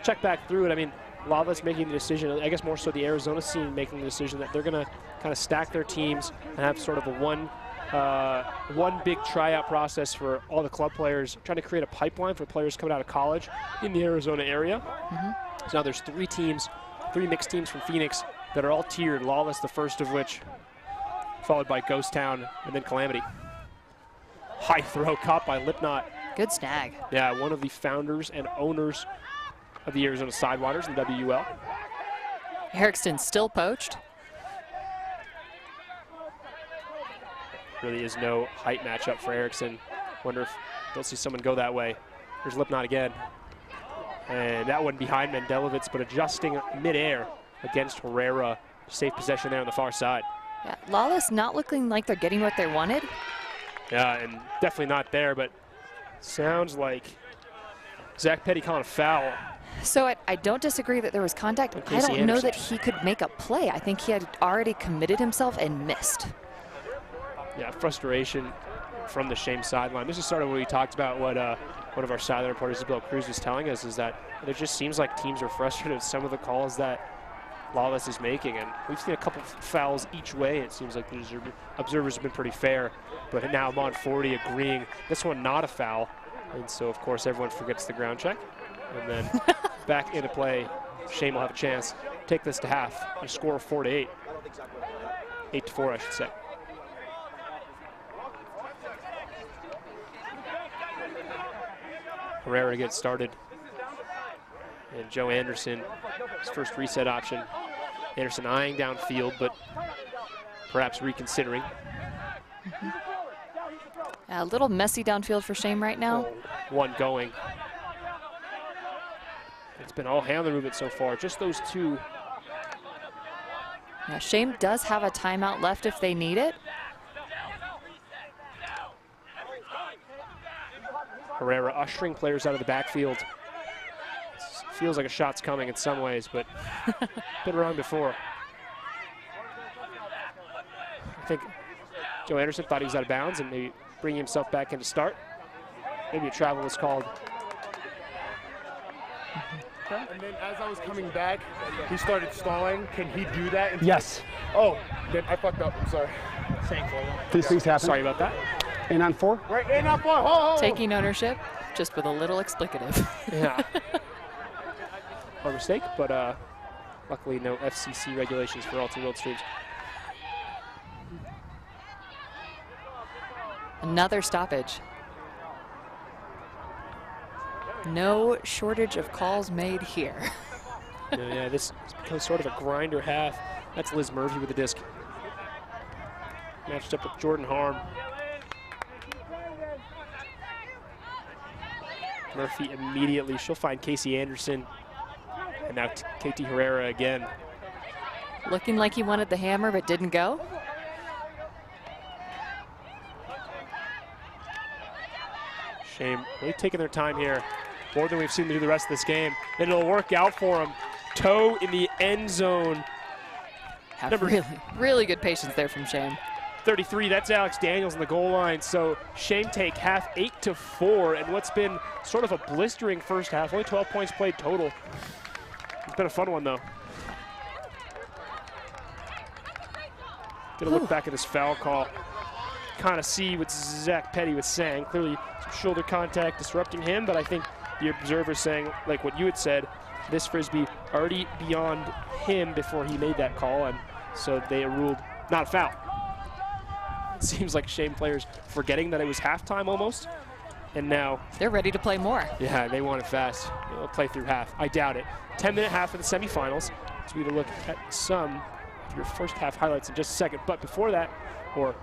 Speaker 1: check back through it. I mean, Lawless making the decision, I guess more so the Arizona scene making the decision that they're going to kind of stack their teams and have sort of a one big tryout process for all the club players, trying to create a pipeline for players coming out of college in the Arizona area. So now there's three mixed teams from Phoenix that are all tiered. Lawless, the first of which, followed by Ghost Town and then Calamity. High throw caught by Lipnot.
Speaker 2: Good snag.
Speaker 1: Yeah, one of the founders and owners of the Arizona Sidewinders in the WUL.
Speaker 2: Erickson still poached.
Speaker 1: Really is no height matchup for Erickson. Wonder if they'll see someone go that way. Here's Lipnot again. And that one behind Mendelovitz, but adjusting midair against Herrera. Safe possession there on the far side.
Speaker 2: Yeah, Lawless not looking like they're getting what they wanted.
Speaker 1: Yeah, and definitely not there, but sounds like Zach Petty calling a foul.
Speaker 2: So I don't disagree that there was contact.
Speaker 1: And
Speaker 2: I
Speaker 1: Casey
Speaker 2: don't know
Speaker 1: Anderson.
Speaker 2: that he could make a play. I think he had already committed himself and missed.
Speaker 1: Yeah, frustration from the Shame sideline. This is sort of what we talked about, what one of our sideline reporters, Isabel Cruz, was telling us, is that it just seems like teams are frustrated with some of the calls that Lawless is making. And we've seen a couple fouls each way. It seems like the observers have been pretty fair. But now Mon 40 agreeing this one not a foul. And so, of course, everyone forgets the ground check. And then back into play, Shame will have a chance. Take this to half. A score of 4-8. 8-4, I should say. Herrera gets started. And Joe Anderson, his first reset option. Anderson eyeing downfield, but perhaps reconsidering.
Speaker 2: A little messy downfield for Shame right now.
Speaker 1: One going. It's been all handler movement so far, just those two.
Speaker 2: Yeah, Shame does have a timeout left if they need it.
Speaker 1: Herrera ushering players out of the backfield. Feels like a shot's coming in some ways, but been wrong before. I think Joe Anderson thought he was out of bounds and maybe bringing himself back in to start. Maybe a travel was called.
Speaker 5: And then as I was coming back, he started stalling. Can he do that?
Speaker 6: Yes.
Speaker 5: Oh, then I fucked up. I'm sorry.
Speaker 6: These things happen.
Speaker 1: Sorry about that.
Speaker 6: And on 4?
Speaker 5: Right, and up one. Ho, ho.
Speaker 2: Taking ownership, just with a little explicative.
Speaker 1: Yeah. Our mistake, but luckily no FCC regulations for all two world streams.
Speaker 2: Another stoppage. No shortage of calls made here.
Speaker 1: Yeah, this becomes sort of a grinder half. That's Liz Murphy with the disc. Matched up with Jordan Harm. Murphy immediately, she'll find Casey Anderson. And now KT Herrera again.
Speaker 2: Looking like he wanted the hammer but didn't go.
Speaker 1: Shame, really taking their time here. More than we've seen them do the rest of this game. And it'll work out for them. Toe in the end zone.
Speaker 2: Have really good patience there from Shame.
Speaker 1: 33, that's Alex Daniels on the goal line. So Shame take half 8-4, and what's been sort of a blistering first half. Only 12 points played total. It's been a fun one though. Gonna look back at this foul call. Kind of see what Zach Petty was saying. Clearly some shoulder contact disrupting him, but I think the observer's saying, like what you had said, this Frisbee already beyond him before he made that call, and so they ruled not a foul. It seems like Shame players forgetting that it was halftime almost, and now
Speaker 2: they're ready to play more.
Speaker 1: Yeah, they want it fast. They'll play through half. I doubt it. 10-minute half of the semifinals. So we will look at some of your first half highlights in just a second. But before that, or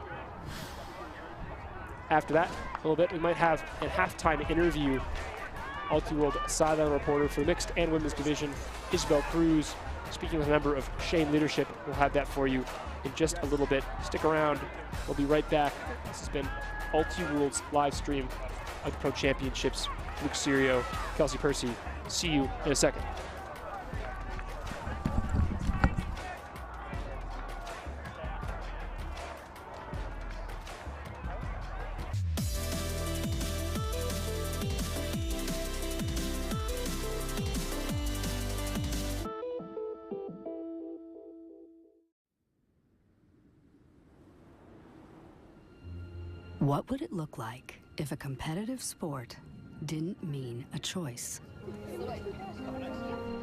Speaker 1: after that, a little bit, we might have a halftime interview. Multi-world sideline reporter for the mixed and women's division, Isabel Cruz, speaking with a member of Shame leadership. We'll have that for you in just a little bit. Stick around. We'll be right back. This has been Multi-World's live stream of the Pro Championships. Luke Serio, Kelsey Percy. See you in a second.
Speaker 7: What would it look like if a competitive sport didn't mean a choice?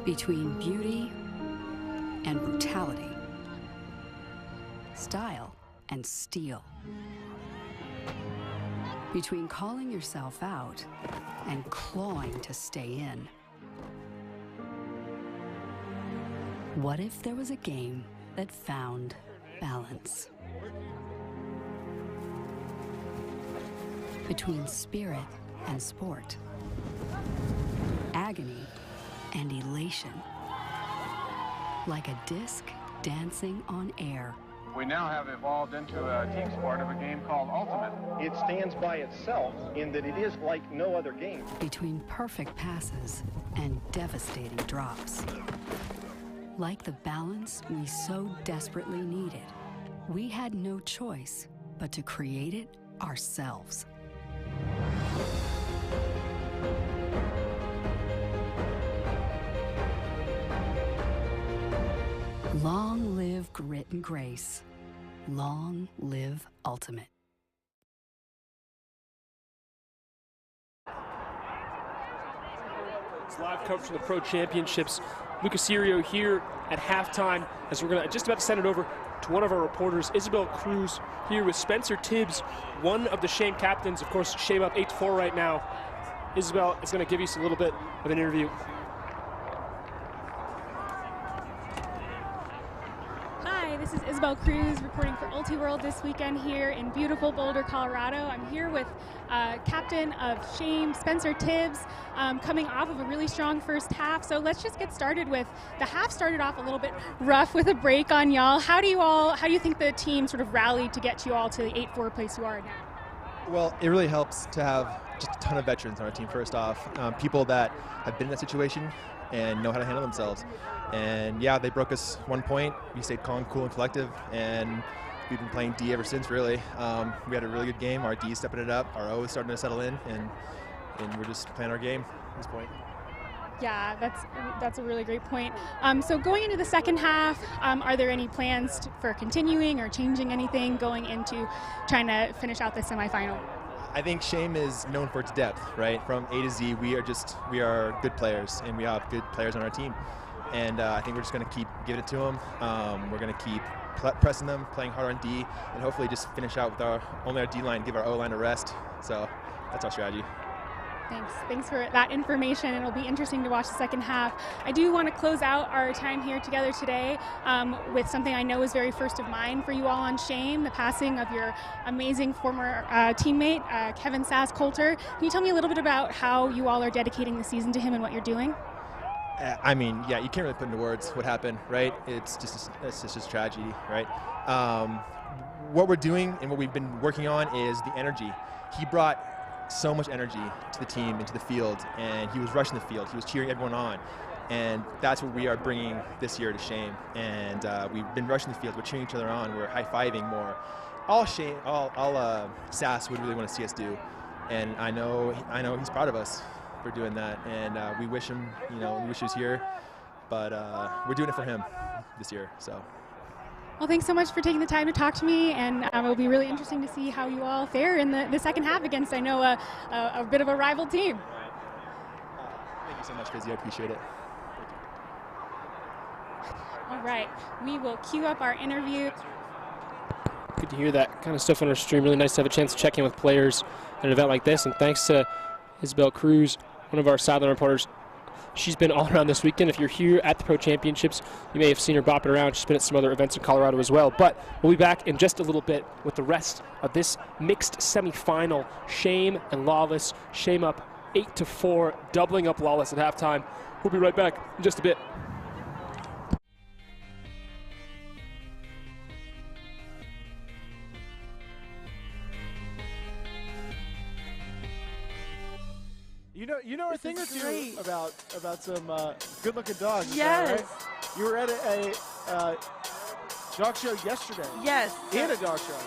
Speaker 7: Between beauty and brutality, style and steel. Between calling yourself out and clawing to stay in. What if there was a game that found balance? Between spirit and sport, agony and elation. Like a disc dancing on air,
Speaker 8: We now have evolved into a team sport of a game called Ultimate.
Speaker 9: It stands by itself in that it is like no other game.
Speaker 7: Between perfect passes and devastating drops. Like the balance we so desperately needed, we had no choice but to create it ourselves. Long live grit and grace. Long live Ultimate.
Speaker 1: It's live coverage from the Pro Championships. Lucas Serio here at halftime as we're just about to send it over to one of our reporters, Isabel Cruz, here with Spencer Tibbs, one of the Shame captains. Of course, Shame up 8-4 right now. Isabel is going to give you a little bit of an interview.
Speaker 4: Hi, this is Isabel Cruz reporting for Ultiworld this weekend here in beautiful Boulder, Colorado. I'm here with captain of Shame, Spencer Tibbs, coming off of a really strong first half. So let's just get started with the half. Started off a little bit rough with a break on y'all. How do you think the team sort of rallied to get you all to the 8-4 place you are now?
Speaker 10: Well, it really helps to have just a ton of veterans on our team, first off. People that have been in that situation and know how to handle themselves. And yeah, they broke us 1 point. We stayed calm, cool, and collective, and we've been playing D ever since, really. We had a really good game. Our D is stepping it up. Our O is starting to settle in, and we're just playing our game at this point.
Speaker 4: Yeah, that's a really great point. So going into the second half, are there any plans for continuing or changing anything going into trying to finish out the semifinal?
Speaker 10: I think Shame is known for its depth, right? From A to Z, we are good players, and we have good players on our team. And I think we're just going to keep giving it to them. We're going to keep pressing them, playing hard on D, and hopefully just finish out with only our D line, give our O line a rest. So that's our strategy.
Speaker 4: Thanks for that information. It'll be interesting to watch the second half. I do want to close out our time here together today with something I know is very first of mind for you all on Shame, the passing of your amazing former teammate, Kevin Sass-Coulter. Can you tell me a little bit about how you all are dedicating the season to him and what you're doing?
Speaker 10: I mean, yeah, you can't really put into words what happened, right? It's just tragedy, right? What we're doing and what we've been working on is the energy. He brought so much energy to the team, into the field, and he was rushing the field. He was cheering everyone on, and that's what we are bringing this year to Shame. And we've been rushing the field. We're cheering each other on. We're high-fiving more. All Sass would really want to see us do, and I know he's proud of us for doing that, and we wish him, we wish he was here, but we're doing it for him this year. So.
Speaker 4: Well, thanks so much for taking the time to talk to me, and it'll be really interesting to see how you all fare in the second half against, I know, a bit of a rival team.
Speaker 10: Thank you so much, Fizzy. I appreciate it.
Speaker 4: All right, we will queue up our interview.
Speaker 1: Good to hear that kind of stuff on our stream. Really nice to have a chance to check in with players at an event like this, and thanks to Isabel Cruz, one of our sideline reporters. She's been all around this weekend. If you're here at the Pro Championships, you may have seen her bopping around. She's been at some other events in Colorado as well. But we'll be back in just a little bit with the rest of this mixed semifinal. Shame and Lawless. Shame up 8-4, doubling up Lawless at halftime. We'll be right back in just a bit.
Speaker 5: You know a thing or two about some good-looking dogs.
Speaker 11: Yes.
Speaker 5: Right? You were at a dog show yesterday.
Speaker 11: Yes.
Speaker 5: And a dog show.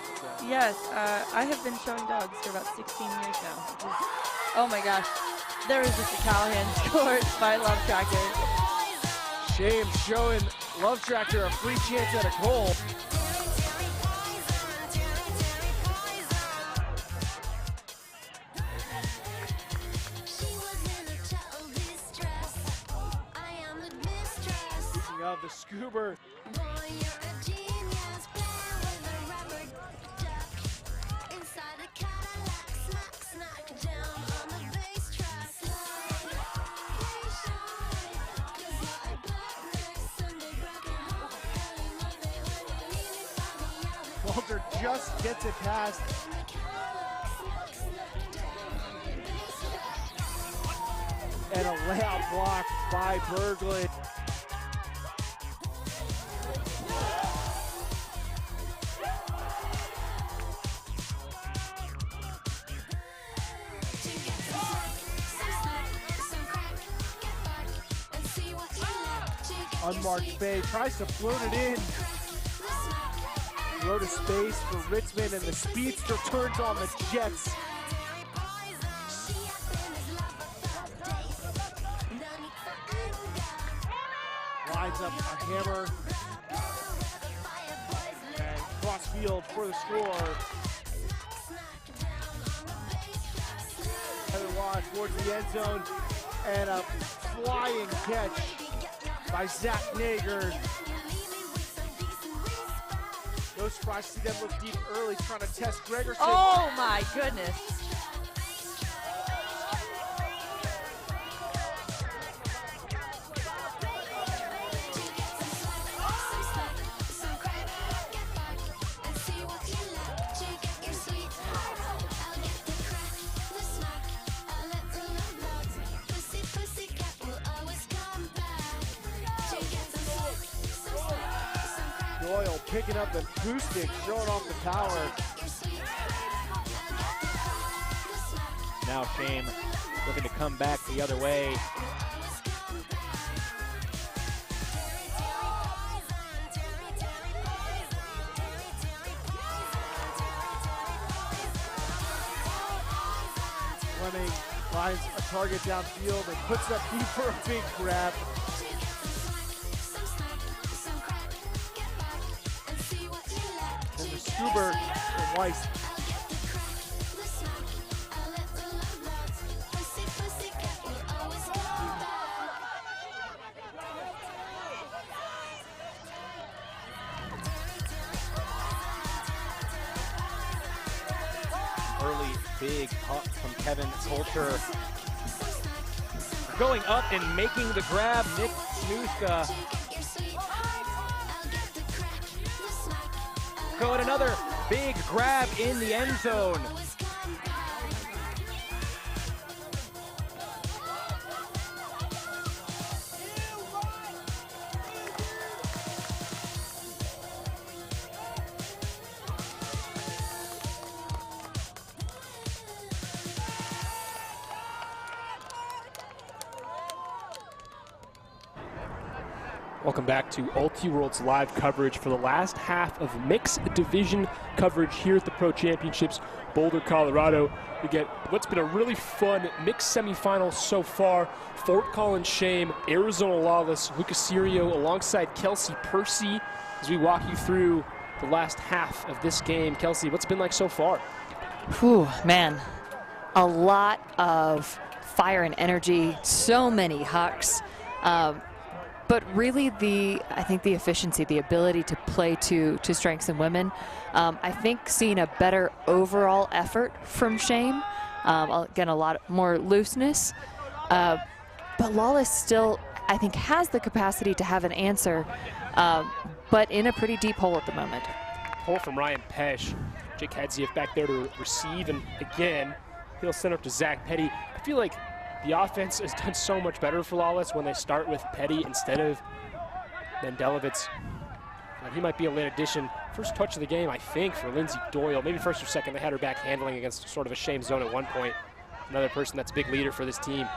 Speaker 11: Yes. I have been showing dogs for about 16 years now. Oh my gosh. There was just a Callahan scored by Love Tractor.
Speaker 5: Shame showing Love Tractor a free chance at a goal. Of the Scuba. Walter just gets it past. And a layup block by Berglund. Unmarked fade, tries to float it in. Throw to space for Ritzman, and the speedster turns on the Jets. Lines up a hammer. And cross field for the score. Heather Watt towards the end zone, and a flying catch by Zach Nager. No surprise to see them look deep early, trying to test Gregerson.
Speaker 11: Oh my goodness.
Speaker 5: Doyle picking up the acoustic, showing off the power.
Speaker 12: Now Shame looking to come back the other way.
Speaker 5: Fleming finds a target downfield and puts up deep for a big grab. And the Stuber and Weiss.
Speaker 12: Early big up from Kevin Coulter. Going up and making the grab, Nick Snuska. Going another big grab in the end zone.
Speaker 1: Welcome back to Ultiworld's live coverage for the last half of mixed division coverage here at the Pro Championships, Boulder, Colorado. We get what's been a really fun mixed semifinal so far. Fort Collins Shame, Arizona Lawless, Lucas Serio alongside Kelsey Percy as we walk you through the last half of this game. Kelsey, what's it been like so far?
Speaker 2: Whew, man, a lot of fire and energy, so many hucks. But really, I think the efficiency, the ability to play to strengths in women. I think seeing a better overall effort from Shame. Again, a lot more looseness. But Lawless still, I think, has the capacity to have an answer, but in a pretty deep hole at the moment.
Speaker 1: Pull from Ryan Pesh. Jake Hadzieff back there to receive, and again, he'll send up to Zach Petty. I feel like the offense has done so much better for Lawless when they start with Petty instead of Mendelovitz. He might be a late addition. First touch of the game, I think, for Lindsay Doyle. Maybe first or second. They had her back handling against sort of a Shame zone at one point. Another person that's a big leader for this team.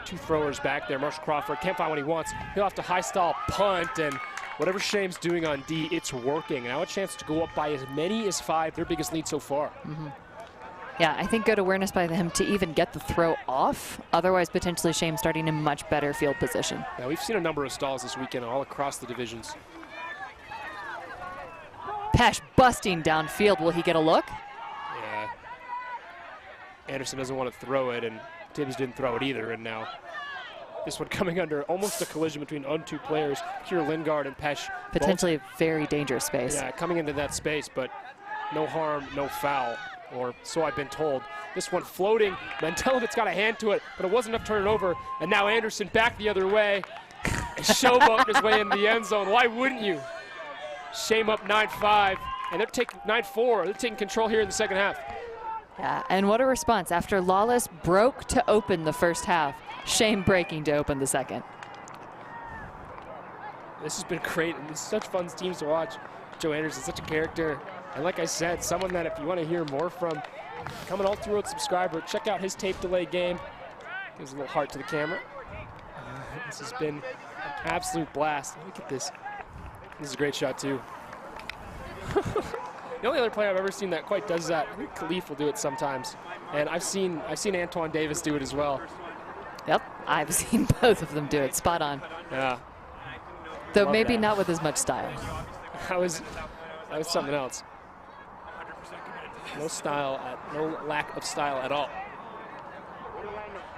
Speaker 1: Two throwers back there. Marshall Crawford can't find what he wants. He'll have to high stall punt, and whatever Shame's doing on D, it's working. Now a chance to go up by as many as 5, their biggest lead so far.
Speaker 2: Yeah, I think good awareness by them to even get the throw off. Otherwise, potentially Shame starting in much better field position.
Speaker 1: Now, we've seen a number of stalls this weekend all across the divisions.
Speaker 2: Pesh busting downfield. Will he get a look?
Speaker 1: Yeah. Anderson doesn't want to throw it, and Tibbs didn't throw it either, and now this one coming under almost a collision between two players. Here, Lingard and Pesh.
Speaker 2: Potentially a very dangerous space.
Speaker 1: Yeah, coming into that space, but no harm, no foul. Or so I've been told. This one floating. Mendelovitz got a hand to it, but it wasn't enough to turn it over. And now Anderson back the other way. Showboating his way into the end zone. Why wouldn't you? Shame up 9-5, and they're taking 9-4. They're taking control here in the second half.
Speaker 2: Yeah, and what a response. After Lawless broke to open the first half, Shame breaking to open the second.
Speaker 1: This has been great, and it's such fun teams to watch. Joe Anderson, such a character. And like I said, someone that if you want to hear more from, become an Ultiworld subscriber, check out his tape delay game. Gives a little heart to the camera. This has been an absolute blast. Look at this. This is a great shot, too. The only other player I've ever seen that quite does that, I think Khalif will do it sometimes. And I've seen Antoine Davis do it as well.
Speaker 2: Yep, I've seen both of them do it. Spot on.
Speaker 1: Yeah.
Speaker 2: Though
Speaker 1: Love
Speaker 2: maybe
Speaker 1: that.
Speaker 2: not with as much style.
Speaker 1: That was something else. No lack of style at all.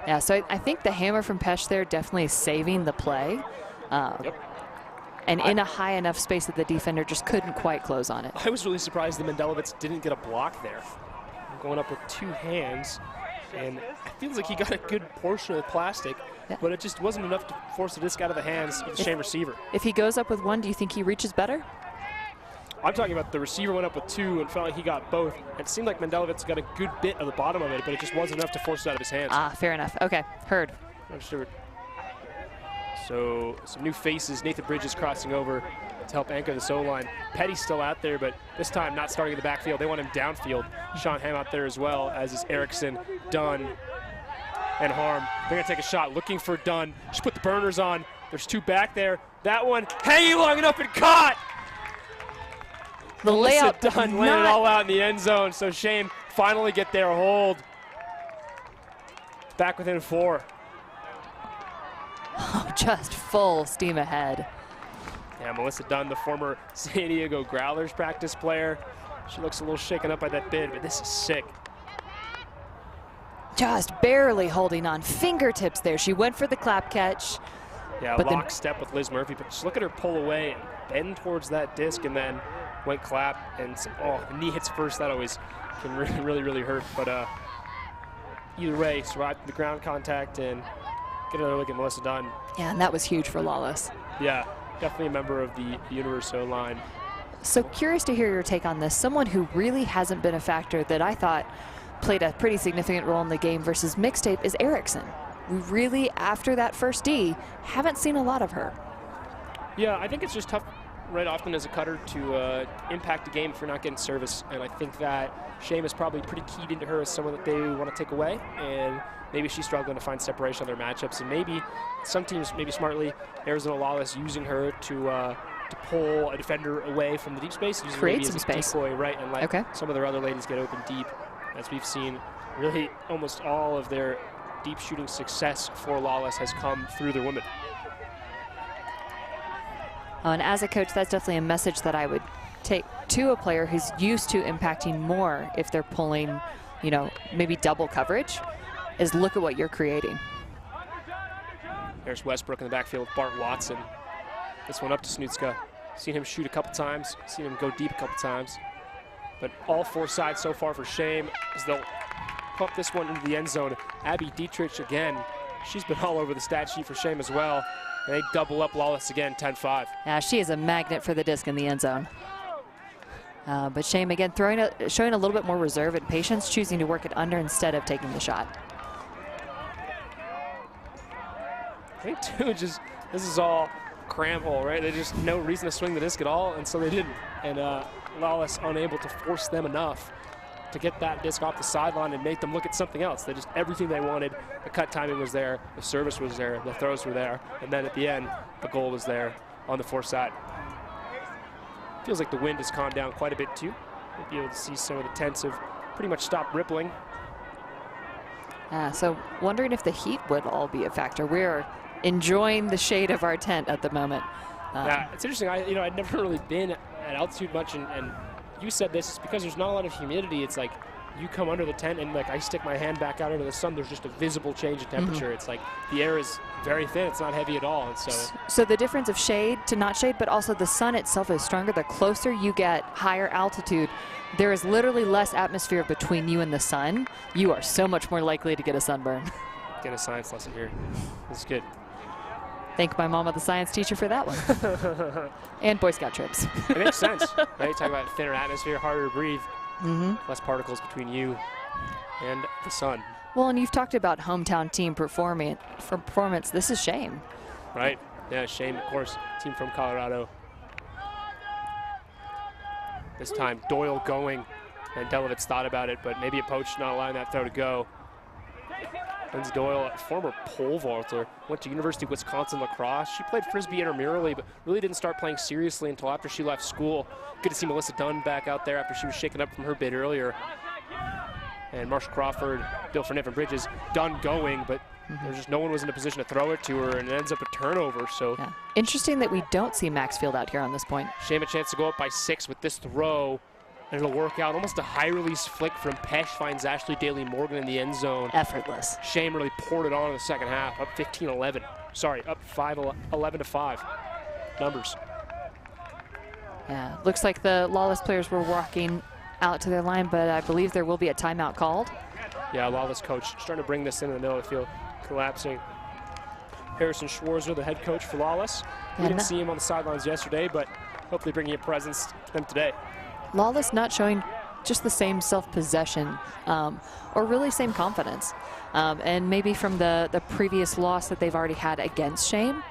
Speaker 2: Yeah, so I think the hammer from Pesh there definitely saving the play.
Speaker 1: Yep.
Speaker 2: And in a high enough space that the defender just couldn't quite close on it.
Speaker 1: I was really surprised that Mendelovitz didn't get a block there. Going up with 2 hands, and it feels like he got a good portion of the plastic, but it just wasn't enough to force the disc out of the hands of the Shame receiver.
Speaker 2: If he goes up with 1, do you think he reaches better?
Speaker 1: I'm talking about the receiver went up with 2 and felt like he got both. It seemed like Mendelovitz got a good bit of the bottom of it, but it just wasn't enough to force it out of his hands.
Speaker 2: Ah, fair enough. Okay, heard.
Speaker 1: Understood. So some new faces. Nathan Bridges crossing over to help anchor the O-line. Petty's still out there, but this time not starting in the backfield. They want him downfield. Sean Hamm out there as well, as is Erickson, Dunn, and Harm. They're going to take a shot, looking for Dunn. Just put the burners on. There's 2 back there. That one hanging long enough and caught.
Speaker 2: The layout
Speaker 1: Dunn landed all out in the end zone, so Shame finally get their hold. Back within 4.
Speaker 2: Oh, just full steam ahead.
Speaker 1: Yeah, Melissa Dunn, the former San Diego Growlers practice player. She looks a little shaken up by that bid, but this is sick.
Speaker 2: Just barely holding on. Fingertips there. She went for the clap catch.
Speaker 1: Yeah,
Speaker 2: but
Speaker 1: lockstep with Liz Murphy, but just look at her pull away and bend towards that disc and then went clap. And the knee hits first. That always can really hurt. But either way, survived the ground contact and get another look at Melissa Dunn.
Speaker 2: Yeah, and that was huge for Lawless.
Speaker 1: Yeah, definitely a member of the Universe O-line.
Speaker 2: So curious to hear your take on this. Someone who really hasn't been a factor that I thought played a pretty significant role in the game versus Mixtape is Erickson. We really, after that first D, haven't seen a lot of her.
Speaker 1: Yeah, I think it's just tough right often as a cutter to impact the game if you're not getting service. And I think that Shame is probably pretty keyed into her as someone that they want to take away. And maybe she's struggling to find separation on their matchups. And maybe some teams, maybe smartly, Arizona Lawless using her to pull a defender away from the deep space. Using
Speaker 2: Create
Speaker 1: maybe
Speaker 2: some
Speaker 1: as a
Speaker 2: space.
Speaker 1: decoy, right, and let some of their other ladies get open deep. As we've seen, really almost all of their deep shooting success for Lawless has come through their women.
Speaker 2: And as a coach, that's definitely a message that I would take to a player who's used to impacting more if they're pulling, maybe double coverage, is look at what you're creating.
Speaker 1: There's Westbrook in the backfield with Bart Watson. This one up to Snutska. Seen him shoot a couple times, seen him go deep a couple times. But all 4 sides so far for Shame as they'll pump this one into the end zone. Abby Dietrich again. She's been all over the stat sheet for Shame as well. And they double up Lawless again, 10-5.
Speaker 2: Yeah, she is a magnet for the disc in the end zone. But Shame again showing a little bit more reserve and patience, choosing to work it under instead of taking the shot.
Speaker 1: I think too, this is all cram hole, right? There's just no reason to swing the disc at all, and so they didn't. And Lawless unable to force them enough to get that disc off the sideline and make them look at something else. They just, everything they wanted, the cut timing was there, the service was there, the throws were there, and then at the end, the goal was there on the 4 side. Feels like the wind has calmed down quite a bit too. You'll be able to see some of the tents have pretty much stopped rippling.
Speaker 2: So wondering if the heat would all be a factor. We're enjoying the shade of our tent at the moment.
Speaker 1: Yeah, it's interesting. I'd never really been at altitude much, and you said this, it's because there's not a lot of humidity. It's like you come under the tent and like I stick my hand back out into the sun, there's just a visible change in temperature. It's like the air is very thin, it's not heavy at all. And
Speaker 2: so the difference of shade to not shade, but also the sun itself is stronger. The closer you get higher altitude, there is literally less atmosphere between you and the sun. You are so much more likely to get a sunburn.
Speaker 1: Get a science lesson here. This is good.
Speaker 2: Thank my mama, the science teacher, for that one. And Boy Scout trips.
Speaker 1: It makes sense, right? Talk about thinner atmosphere, harder to breathe, less particles between you and the sun.
Speaker 2: Well, and you've talked about hometown team performance. This is Shame.
Speaker 1: Right. Yeah, Shame, of course, team from Colorado. This time, Doyle going, and Delovitz thought about it, but maybe a poach not allowing that throw to go. Lindsay Doyle, a former pole vaulter, went to University of Wisconsin lacrosse. She played Frisbee intramurally, but really didn't start playing seriously until after she left school. Good to see Melissa Dunn back out there after she was shaken up from her bid earlier. And Marsha Crawford, Bill for Niven Bridges, Dunn going, but there's just no one was in a position to throw it to her, and it ends up a turnover. So
Speaker 2: interesting that we don't see Maxfield out here on this point.
Speaker 1: Shame a chance to go up by 6 with this throw. And it'll work out. Almost a high release flick from Pesh finds Ashley Daly Morgan in the end zone.
Speaker 2: Effortless.
Speaker 1: Shame really poured it on in the second half, up 15-11. Sorry, up 11-5. Numbers.
Speaker 2: Yeah, looks like the Lawless players were walking out to their line, but I believe there will be a timeout called.
Speaker 1: Yeah, Lawless coach starting to bring this into the middle of the field, collapsing. Harrison Schwarzer, the head coach for Lawless. We didn't see him on the sidelines yesterday, but hopefully bringing a presence to them today.
Speaker 2: Lawless not showing just the same self-possession or really same confidence. And maybe from the previous loss that they've already had against Shame.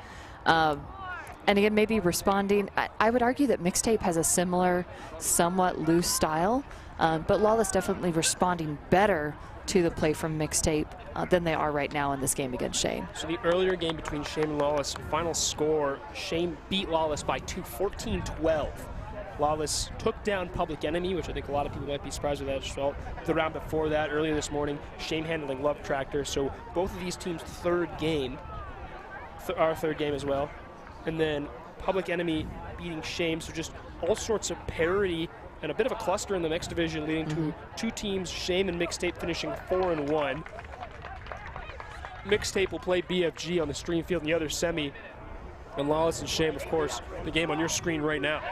Speaker 2: And again, maybe responding. I would argue that Mixtape has a similar, somewhat loose style, but Lawless definitely responding better to the play from Mixtape than they are right now in this game against Shame.
Speaker 1: So the earlier game between Shame and Lawless, final score, Shame beat Lawless by 2, 14-12. Lawless took down Public Enemy, which I think a lot of people might be surprised with that result. The round before that, earlier this morning, Shame handling Love Tractor. So both of these teams' third game, our third game as well. And then Public Enemy beating Shame. So just all sorts of parity and a bit of a cluster in the mixed division, leading to two teams, Shame and Mixtape, finishing 4-1. Mixtape will play BFG on the stream field in the other semi. And Lawless and Shame, of course, the game on your screen right now.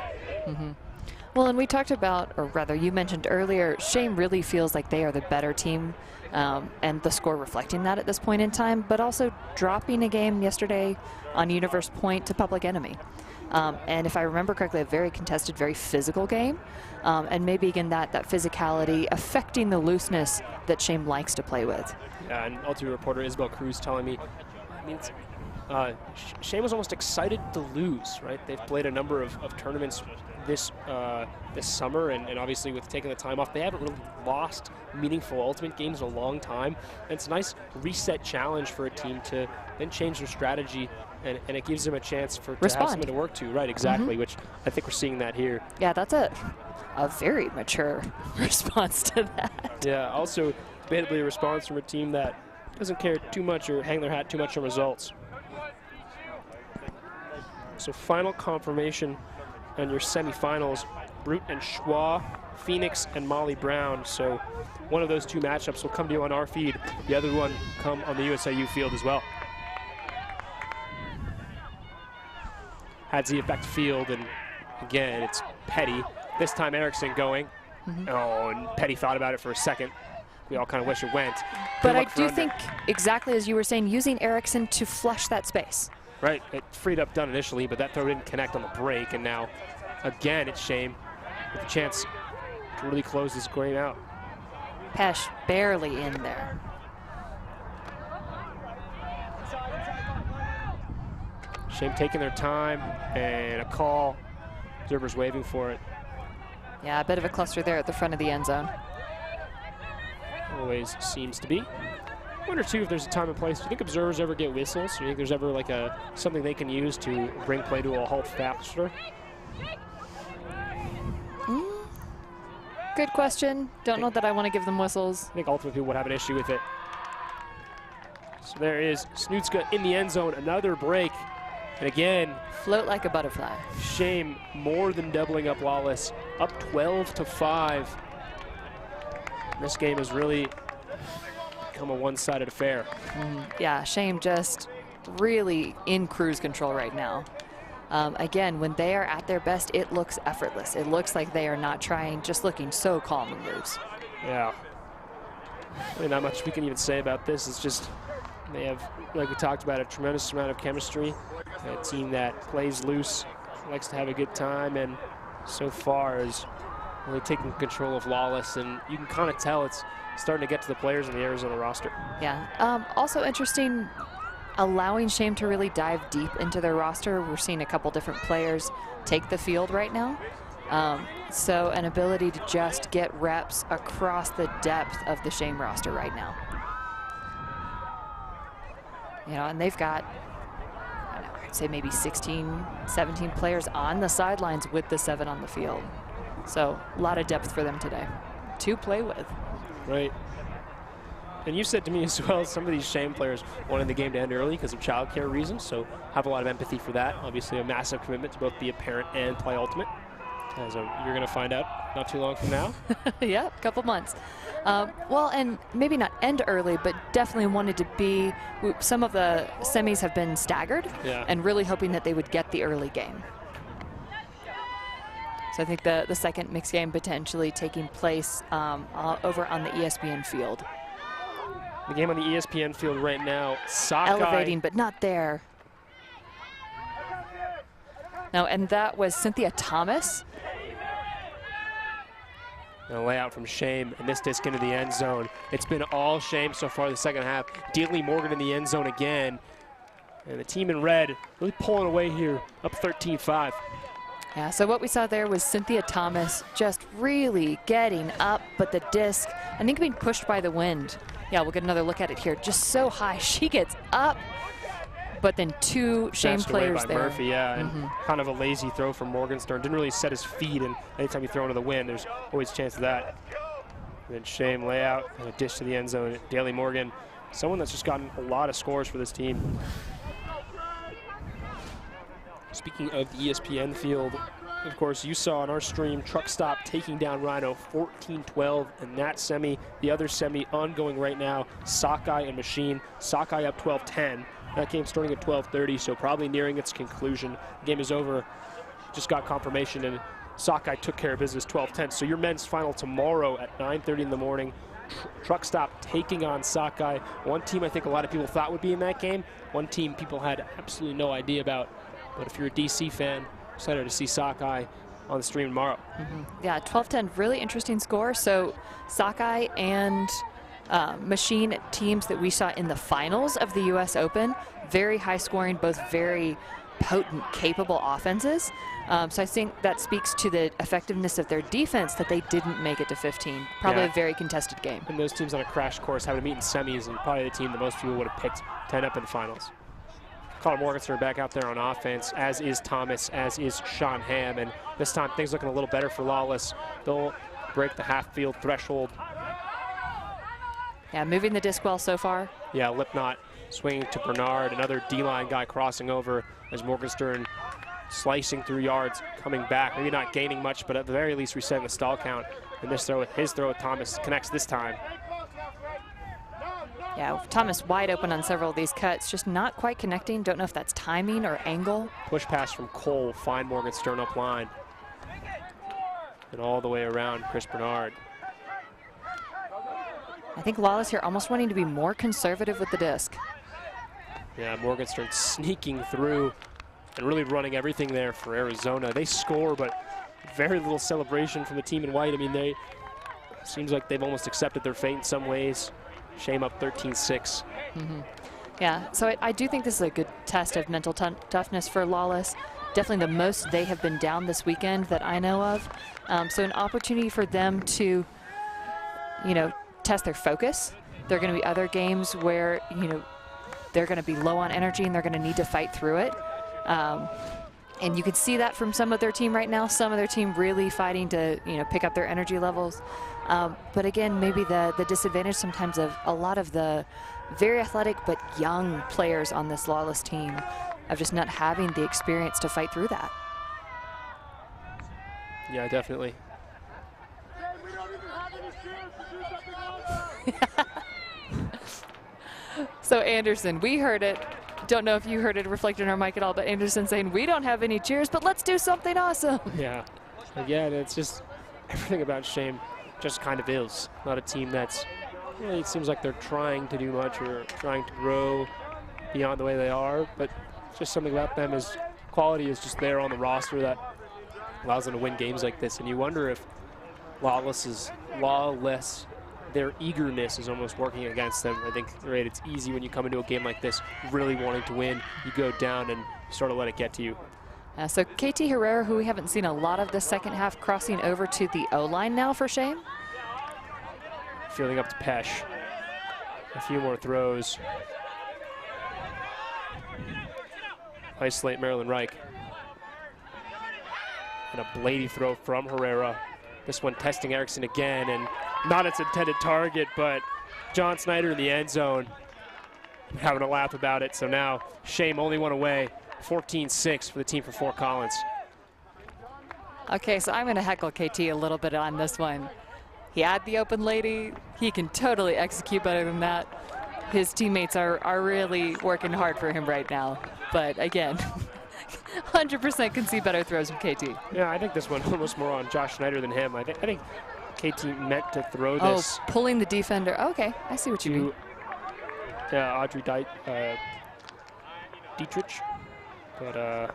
Speaker 2: Well, and we talked about, or rather you mentioned earlier, Shame really feels like they are the better team, and the score reflecting that at this point in time, but also dropping a game yesterday on Universe Point to Public Enemy. And if I remember correctly, a very contested, very physical game, and maybe again that physicality affecting the looseness that Shame likes to play with.
Speaker 1: Yeah, and LTV reporter Isabel Cruz telling me, I mean, Shame was almost excited to lose, right? They've played a number of tournaments this summer, and obviously with taking the time off, they haven't really lost meaningful Ultimate games in a long time. And it's a nice reset challenge for a team to then change their strategy, and it gives them a chance to have something to work to. Right, exactly, which I think we're seeing that here.
Speaker 2: Yeah, that's a very mature response to that.
Speaker 1: Yeah, also debatably a response from a team that doesn't care too much or hang their hat too much on results. So final confirmation on your semifinals, Brute and Schwa, Phoenix and Molly Brown. So one of those two matchups will come to you on our feed. The other one come on the USIU field as well. Hadziev back to field, and again, it's Petty. This time Erickson going. Oh, and Petty thought about it for a second. We all kind of wish it went.
Speaker 2: But I do think, exactly as you were saying, using Erickson to flush that space.
Speaker 1: Right, it freed up Dunn initially, but that throw didn't connect on the break, and now, again, it's Shame with a chance to really close this game out.
Speaker 2: Pesh barely in there.
Speaker 1: Shame taking their time, and a call. Observers waving for it.
Speaker 2: Yeah, a bit of a cluster there at the front of the end zone.
Speaker 1: Always seems to be. I wonder too if there's a time and place. Do you think observers ever get whistles? Do you think there's ever like something they can use to bring play to a halt faster?
Speaker 2: Good question. Don't know that I want to give them whistles.
Speaker 1: I think ultimately people would have an issue with it. So there is Snutska in the end zone, another break. And again,
Speaker 2: float like a butterfly.
Speaker 1: Shame more than doubling up Lawless, up 12-5. This game has really become a one-sided affair.
Speaker 2: Yeah, Shame just really in cruise control right now. Again, when they are at their best, it looks effortless. It looks like they are not trying, just looking so calm and loose.
Speaker 1: Yeah. Really not much we can even say about this. It's just they have, like we talked about, a tremendous amount of chemistry. A team that plays loose, likes to have a good time, and so far is really taking control of Lawless, and you can kind of tell it's starting to get to the players in the Arizona roster.
Speaker 2: Yeah. Also interesting, allowing Shame to really dive deep into their roster. We're seeing a couple different players take the field right now. So an ability to just get reps across the depth of the Shame roster right now. You know, and they've got, I don't know, I'd say maybe 16, 17 players on the sidelines with the 7 on the field. So a lot of depth for them today to play with.
Speaker 1: Right. And you said to me as well, some of these Shame players wanted the game to end early because of childcare reasons, so have a lot of empathy for that. Obviously a massive commitment to both be a parent and play Ultimate. As you're going to find out not too long from now.
Speaker 2: Yeah, a couple months. Well, and maybe not end early, but definitely wanted to be, some of the semis have been staggered, and really hoping that they would get the early game. So I think the second mixed game potentially taking place over on the ESPN field.
Speaker 1: The game on the ESPN field right now, Sakai.
Speaker 2: Elevating, but not there. No, and that was Cynthia Thomas.
Speaker 1: And a layout from Shame, and this disc into the end zone. It's been all Shame so far the second half. Dealey Morgan in the end zone again. And the team in red really pulling away here, up 13-5.
Speaker 2: Yeah, so what we saw there was Cynthia Thomas just really getting up, but the disc, I think, being pushed by the wind. Yeah, we'll get another look at it here. Just so high, she gets up, but then 2 Shame players there.
Speaker 1: Murphy, yeah, and kind of a lazy throw from Morgenstern. Didn't really set his feet, and anytime you throw into the wind, there's always a chance of that. And then Shame layout, and a dish to the end zone. Dealey Morgan, someone that's just gotten a lot of scores for this team. Speaking of the ESPN field, of course, you saw on our stream Truck Stop taking down Rhino 14-12 in that semi. The other semi ongoing right now, Sakai and Machine. Sakai up 12-10. That game starting at 12:30, so probably nearing its conclusion. The game is over. Just got confirmation, and Sakai took care of business 12-10. So your men's final tomorrow at 9:30 in the morning. Truck Stop taking on Sakai. One team I think a lot of people thought would be in that game. One team people had absolutely no idea about. But if you're a DC fan, excited to see Sakai on the stream tomorrow.
Speaker 2: Yeah, 12-10, really interesting score. So Sakai and Machine teams that we saw in the finals of the US Open, very high scoring, both very potent, capable offenses. So I think that speaks to the effectiveness of their defense that they didn't make it to 15. Probably a very contested game.
Speaker 1: And those teams on a crash course having to meet in semis, and probably the team that most people would have picked to end up in the finals. Connor Morgenstern back out there on offense, as is Thomas, as is Sean Hamm, and this time things looking a little better for Lawless. They'll break the half-field threshold.
Speaker 2: Yeah, moving the disc well so far.
Speaker 1: Yeah, Lipnot swinging to Bernard, another D-line guy crossing over as Morgenstern slicing through yards, coming back, maybe not gaining much, but at the very least resetting the stall count. And this throw, his throw with Thomas connects this time.
Speaker 2: Yeah, Thomas wide open on several of these cuts, just not quite connecting. Don't know if that's timing or angle.
Speaker 1: Push pass from Cole, find Morgenstern up line. And all the way around Chris Bernard.
Speaker 2: I think Lawless here almost wanting to be more conservative with the disc.
Speaker 1: Yeah, Morgenstern sneaking through and really running everything there for Arizona. They score, but very little celebration from the team in white. I mean, seems like they've almost accepted their fate in some ways. Shame up 13-6.
Speaker 2: Yeah, so I do think this is a good test of mental toughness for Lawless. Definitely the most they have been down this weekend that I know of. So an opportunity for them to, you know, test their focus. There are going to be other games where, you know, they're going to be low on energy and they're going to need to fight through it. And you can see that from some of their team right now. Some of their team really fighting to, you know, pick up their energy levels. But again, maybe the disadvantage sometimes of a lot of the very athletic but young players on this Lawless team of just not having the experience to fight through that.
Speaker 1: Yeah, definitely.
Speaker 2: So Anderson, we heard it. Don't know if you heard it reflected in our mic at all, but Anderson saying, we don't have any cheers, but let's do something awesome.
Speaker 1: Yeah. Again, it's just everything about Shame just kind of is. Not a team that's, really, it seems like they're trying to do much or trying to grow beyond the way they are, but just something about them is quality is just there on the roster that allows them to win games like this. And you wonder if Lawless, their eagerness is almost working against them. I think, right, it's easy when you come into a game like this really wanting to win. You go down and you sort of let it get to you.
Speaker 2: So KT Herrera, who we haven't seen a lot of the second half, crossing over to the O-line now for Shame.
Speaker 1: Fielding up to Pesh. A few more throws. isolate Marilyn Reich. And a Blady throw from Herrera. This one testing Erickson again, and not its intended target, but John Snyder in the end zone having a laugh about it. So now Shame only one away, 14-6 for the team from Fort Collins.
Speaker 2: Okay, so I'm going to heckle KT a little bit on this one. He had the open lady. He can totally execute better than that. His teammates are really working hard for him right now. But again, 100% can see better throws from KT.
Speaker 1: Yeah, I think this one was more on Josh Schneider than him. I think KT meant to throw this.
Speaker 2: Oh, pulling the defender. Okay, I see what you mean.
Speaker 1: Yeah, Audrey Dietrich, but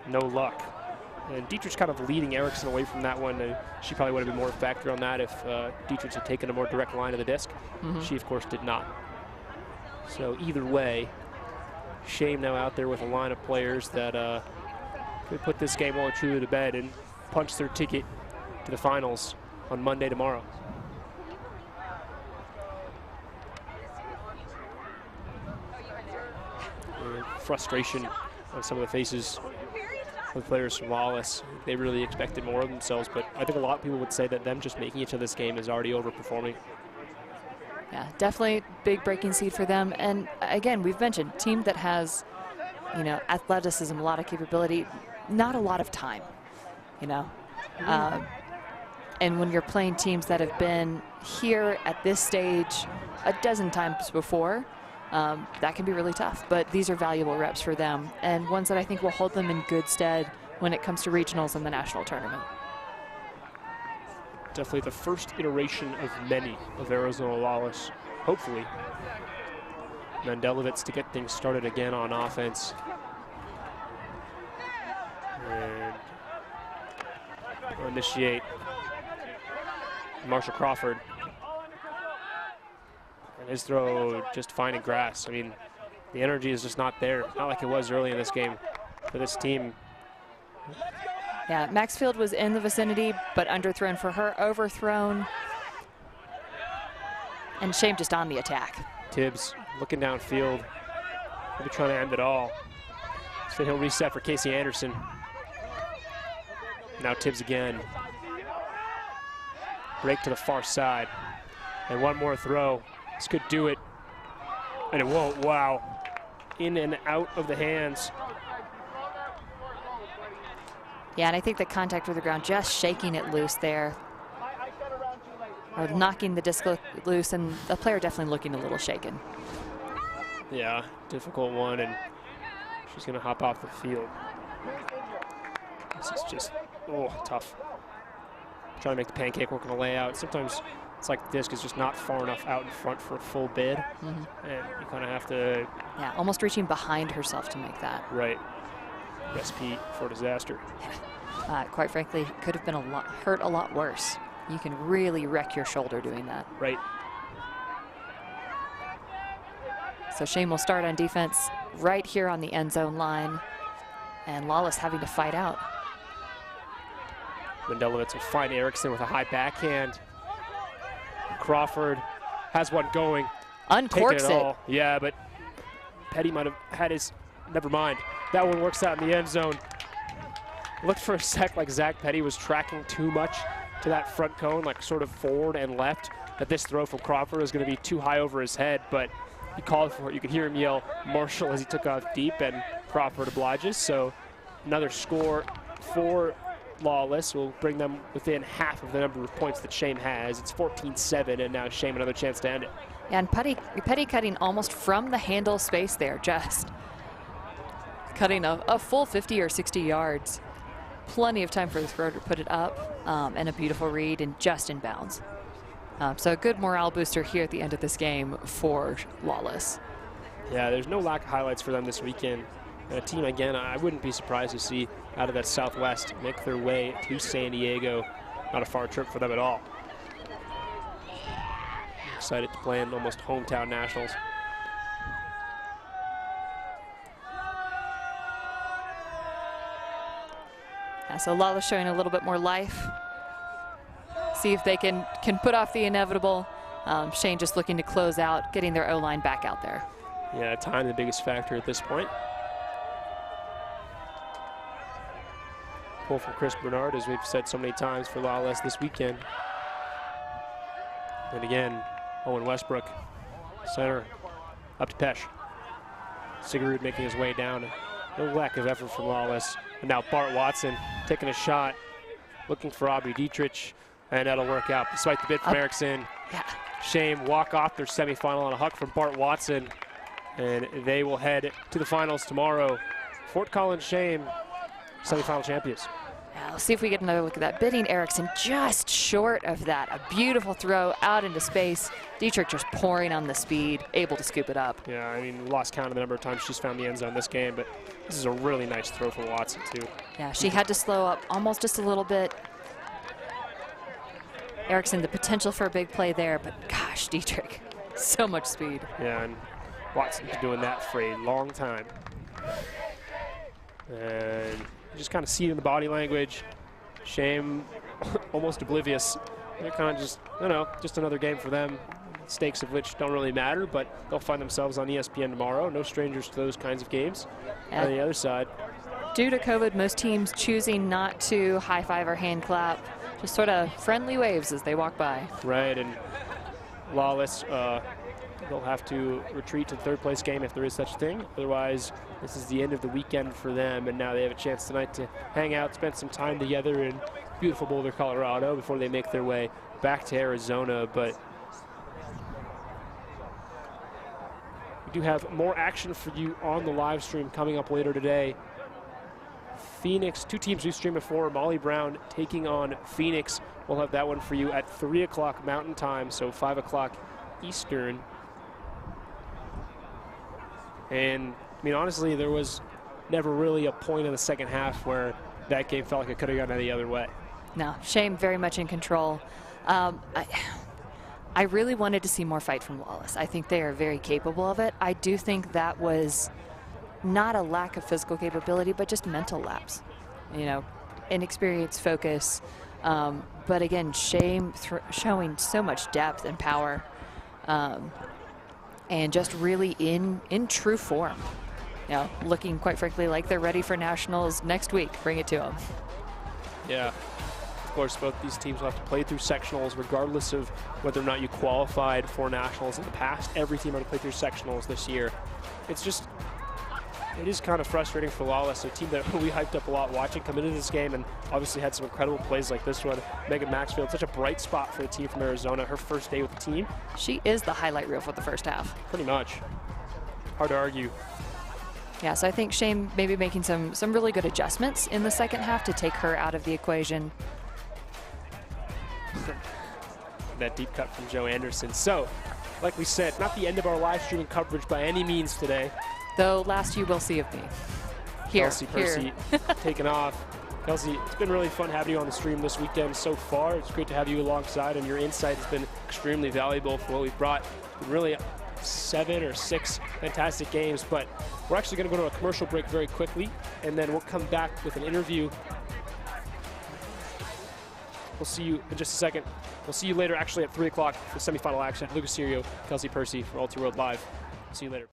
Speaker 1: no luck. And Dietrich kind of leading Erickson away from that one. She probably would have been more a factor on that if Dietrich had taken a more direct line of the disc. She, of course, did not. So either way, Shame now out there with a line of players that could put this game well and truly to bed and punch their ticket to the finals on Monday tomorrow. Frustration on some of the faces of players from Lawless. They really expected more of themselves, but I think a lot of people would say that them just making it to this game is already overperforming.
Speaker 2: Yeah, definitely big breaking seed for them. And again, we've mentioned team that has, you know, athleticism, a lot of capability, not a lot of time, you know. And when you're playing teams that have been here at this stage a dozen times before, that can be really tough. But these are valuable reps for them, and ones that I think will hold them in good stead when it comes to regionals and the national tournament.
Speaker 1: Definitely the first iteration of many of Arizona Lawless, hopefully. Mandelovitz to get things started again on offense. And we'll initiate Marshall Crawford. And his throw just finding grass. I mean, the energy is just not there. Not like it was early in this game for this team.
Speaker 2: Yeah, Maxfield was in the vicinity, but underthrown for her, overthrown. And Shame just on the attack.
Speaker 1: Tibbs looking downfield, maybe trying to end it all. So he'll reset for Casey Anderson. Now Tibbs again. Break to the far side. And one more throw. This could do it. And it won't. Wow. In and out of the hands.
Speaker 2: Yeah, and I think the contact with the ground, just shaking it loose there. Or knocking the disc loose, and the player definitely looking a little shaken.
Speaker 1: Yeah, difficult one, and she's going to hop off the field. This is just, tough. Trying to make the pancake work on the layout. Sometimes it's like the disc is just not far enough out in front for a full bid, and you kind of have to...
Speaker 2: Yeah, almost reaching behind herself to make that.
Speaker 1: Right. Recipe for disaster.
Speaker 2: Quite frankly, could have been hurt a lot worse. You can really wreck your shoulder doing that.
Speaker 1: Right.
Speaker 2: So Shame will start on defense right here on the end zone line, and Lawless having to fight out.
Speaker 1: Mandelovitz will find Erickson with a high backhand. Crawford has one going.
Speaker 2: Uncorks it.
Speaker 1: Yeah, but Petty might have had his, never mind. That one works out in the end zone. Looked for a sec like Zach Petty was tracking too much to that front cone, like sort of forward and left, that this throw from Crawford was going to be too high over his head, but he called for it. You could hear him yell Marshall as he took off deep, and Crawford obliges. So another score for Lawless will bring them within half of the number of points that Shame has. It's 14-7, and now Shame another chance to end it.
Speaker 2: Yeah, and Petty cutting almost from the handle space there, just cutting a full 50 or 60 yards. Plenty of time for the throw to put it up, and a beautiful read and just in bounds. So a good morale booster here at the end of this game for Lawless.
Speaker 1: Yeah, there's no lack of highlights for them this weekend. And a team, again, I wouldn't be surprised to see out of that Southwest make their way to San Diego. Not a far trip for them at all. Excited to play in almost hometown nationals.
Speaker 2: Yeah, so Lawless showing a little bit more life. See if they can put off the inevitable. Shane just looking to close out, getting their O-line back out there.
Speaker 1: Yeah, time the biggest factor at this point. pull from Chris Bernard, as we've said so many times for Lawless this weekend. And again, Owen Westbrook, center, up to Pesh. Sigerud making his way down. No lack of effort from Lawless. And now Bart Watson taking a shot, looking for Aubrey Dietrich, and that'll work out despite the bid from Erickson.
Speaker 2: Yeah.
Speaker 1: Shame walk off their semifinal on a huck from Bart Watson, and they will head to the finals tomorrow. Fort Collins Shame, semifinal champions.
Speaker 2: Now, let's see if we get another look at that bidding. Erickson just short of that. A beautiful throw out into space. Dietrich just pouring on the speed, able to scoop it up.
Speaker 1: Yeah, I mean, lost count of the number of times she's found the end zone this game, but this is a really nice throw for Watson, too.
Speaker 2: Yeah, she had to slow up almost just a little bit. Erickson, the potential for a big play there, but gosh, Dietrich, so much speed.
Speaker 1: Yeah, and Watson's been doing that for a long time. And you just kind of see it in the body language. Shame, almost oblivious. They're kind of just, you know, just another game for them. Stakes of which don't really matter, but they'll find themselves on ESPN tomorrow. No strangers to those kinds of games. And on the other side,
Speaker 2: due to COVID, most teams choosing not to high five or hand clap, just sort of friendly waves as they walk by.
Speaker 1: Right, and Lawless, they'll have to retreat to the third place game if there is such a thing. Otherwise, this is the end of the weekend for them, and now they have a chance tonight to hang out, spend some time together in beautiful Boulder, Colorado before they make their way back to Arizona. But we do have more action for you on the live stream coming up later today. Phoenix, two teams we streamed before, Molly Brown taking on Phoenix. We'll have that one for you at 3 o'clock Mountain Time, so 5 o'clock Eastern. And, I mean, honestly, there was never really a point in the second half where that game felt like it could have gone any other way.
Speaker 2: No, Shame very much in control. I really wanted to see more fight from Lawless. I think they are very capable of it. I do think that was not a lack of physical capability, but just mental lapse. You know, inexperience, focus. But again, Shame showing so much depth and power. And just really in true form. You know, looking quite frankly like they're ready for nationals next week. Bring it to them.
Speaker 1: Yeah. Of course, both these teams will have to play through sectionals regardless of whether or not you qualified for nationals in the past. Every team had to play through sectionals this year. It's just, it is kind of frustrating for Lawless, a team that we hyped up a lot watching come into this game, and obviously had some incredible plays like this one. Megan Maxfield, such a bright spot for the team from Arizona, her first day with the team.
Speaker 2: She is the highlight reel for the first half.
Speaker 1: Pretty much. Hard to argue.
Speaker 2: Yeah, so I think Shame maybe making some really good adjustments in the second half to take her out of the equation.
Speaker 1: That deep cut from Joe Anderson. So, like we said, not the end of our live streaming coverage by any means today.
Speaker 2: Though last you will see of me. Here,
Speaker 1: Kelsey Percy taking off. Kelsey, it's been really fun having you on the stream this weekend so far. It's great to have you alongside, and your insight has been extremely valuable for what we've brought. Really 7 or 6 fantastic games, but we're actually going to go to a commercial break very quickly, and then we'll come back with an interview. We'll see you in just a second. We'll see you later, actually, at 3 o'clock for semifinal action. Lucas Serio, Kelsey Percy for Ulti World Live. See you later.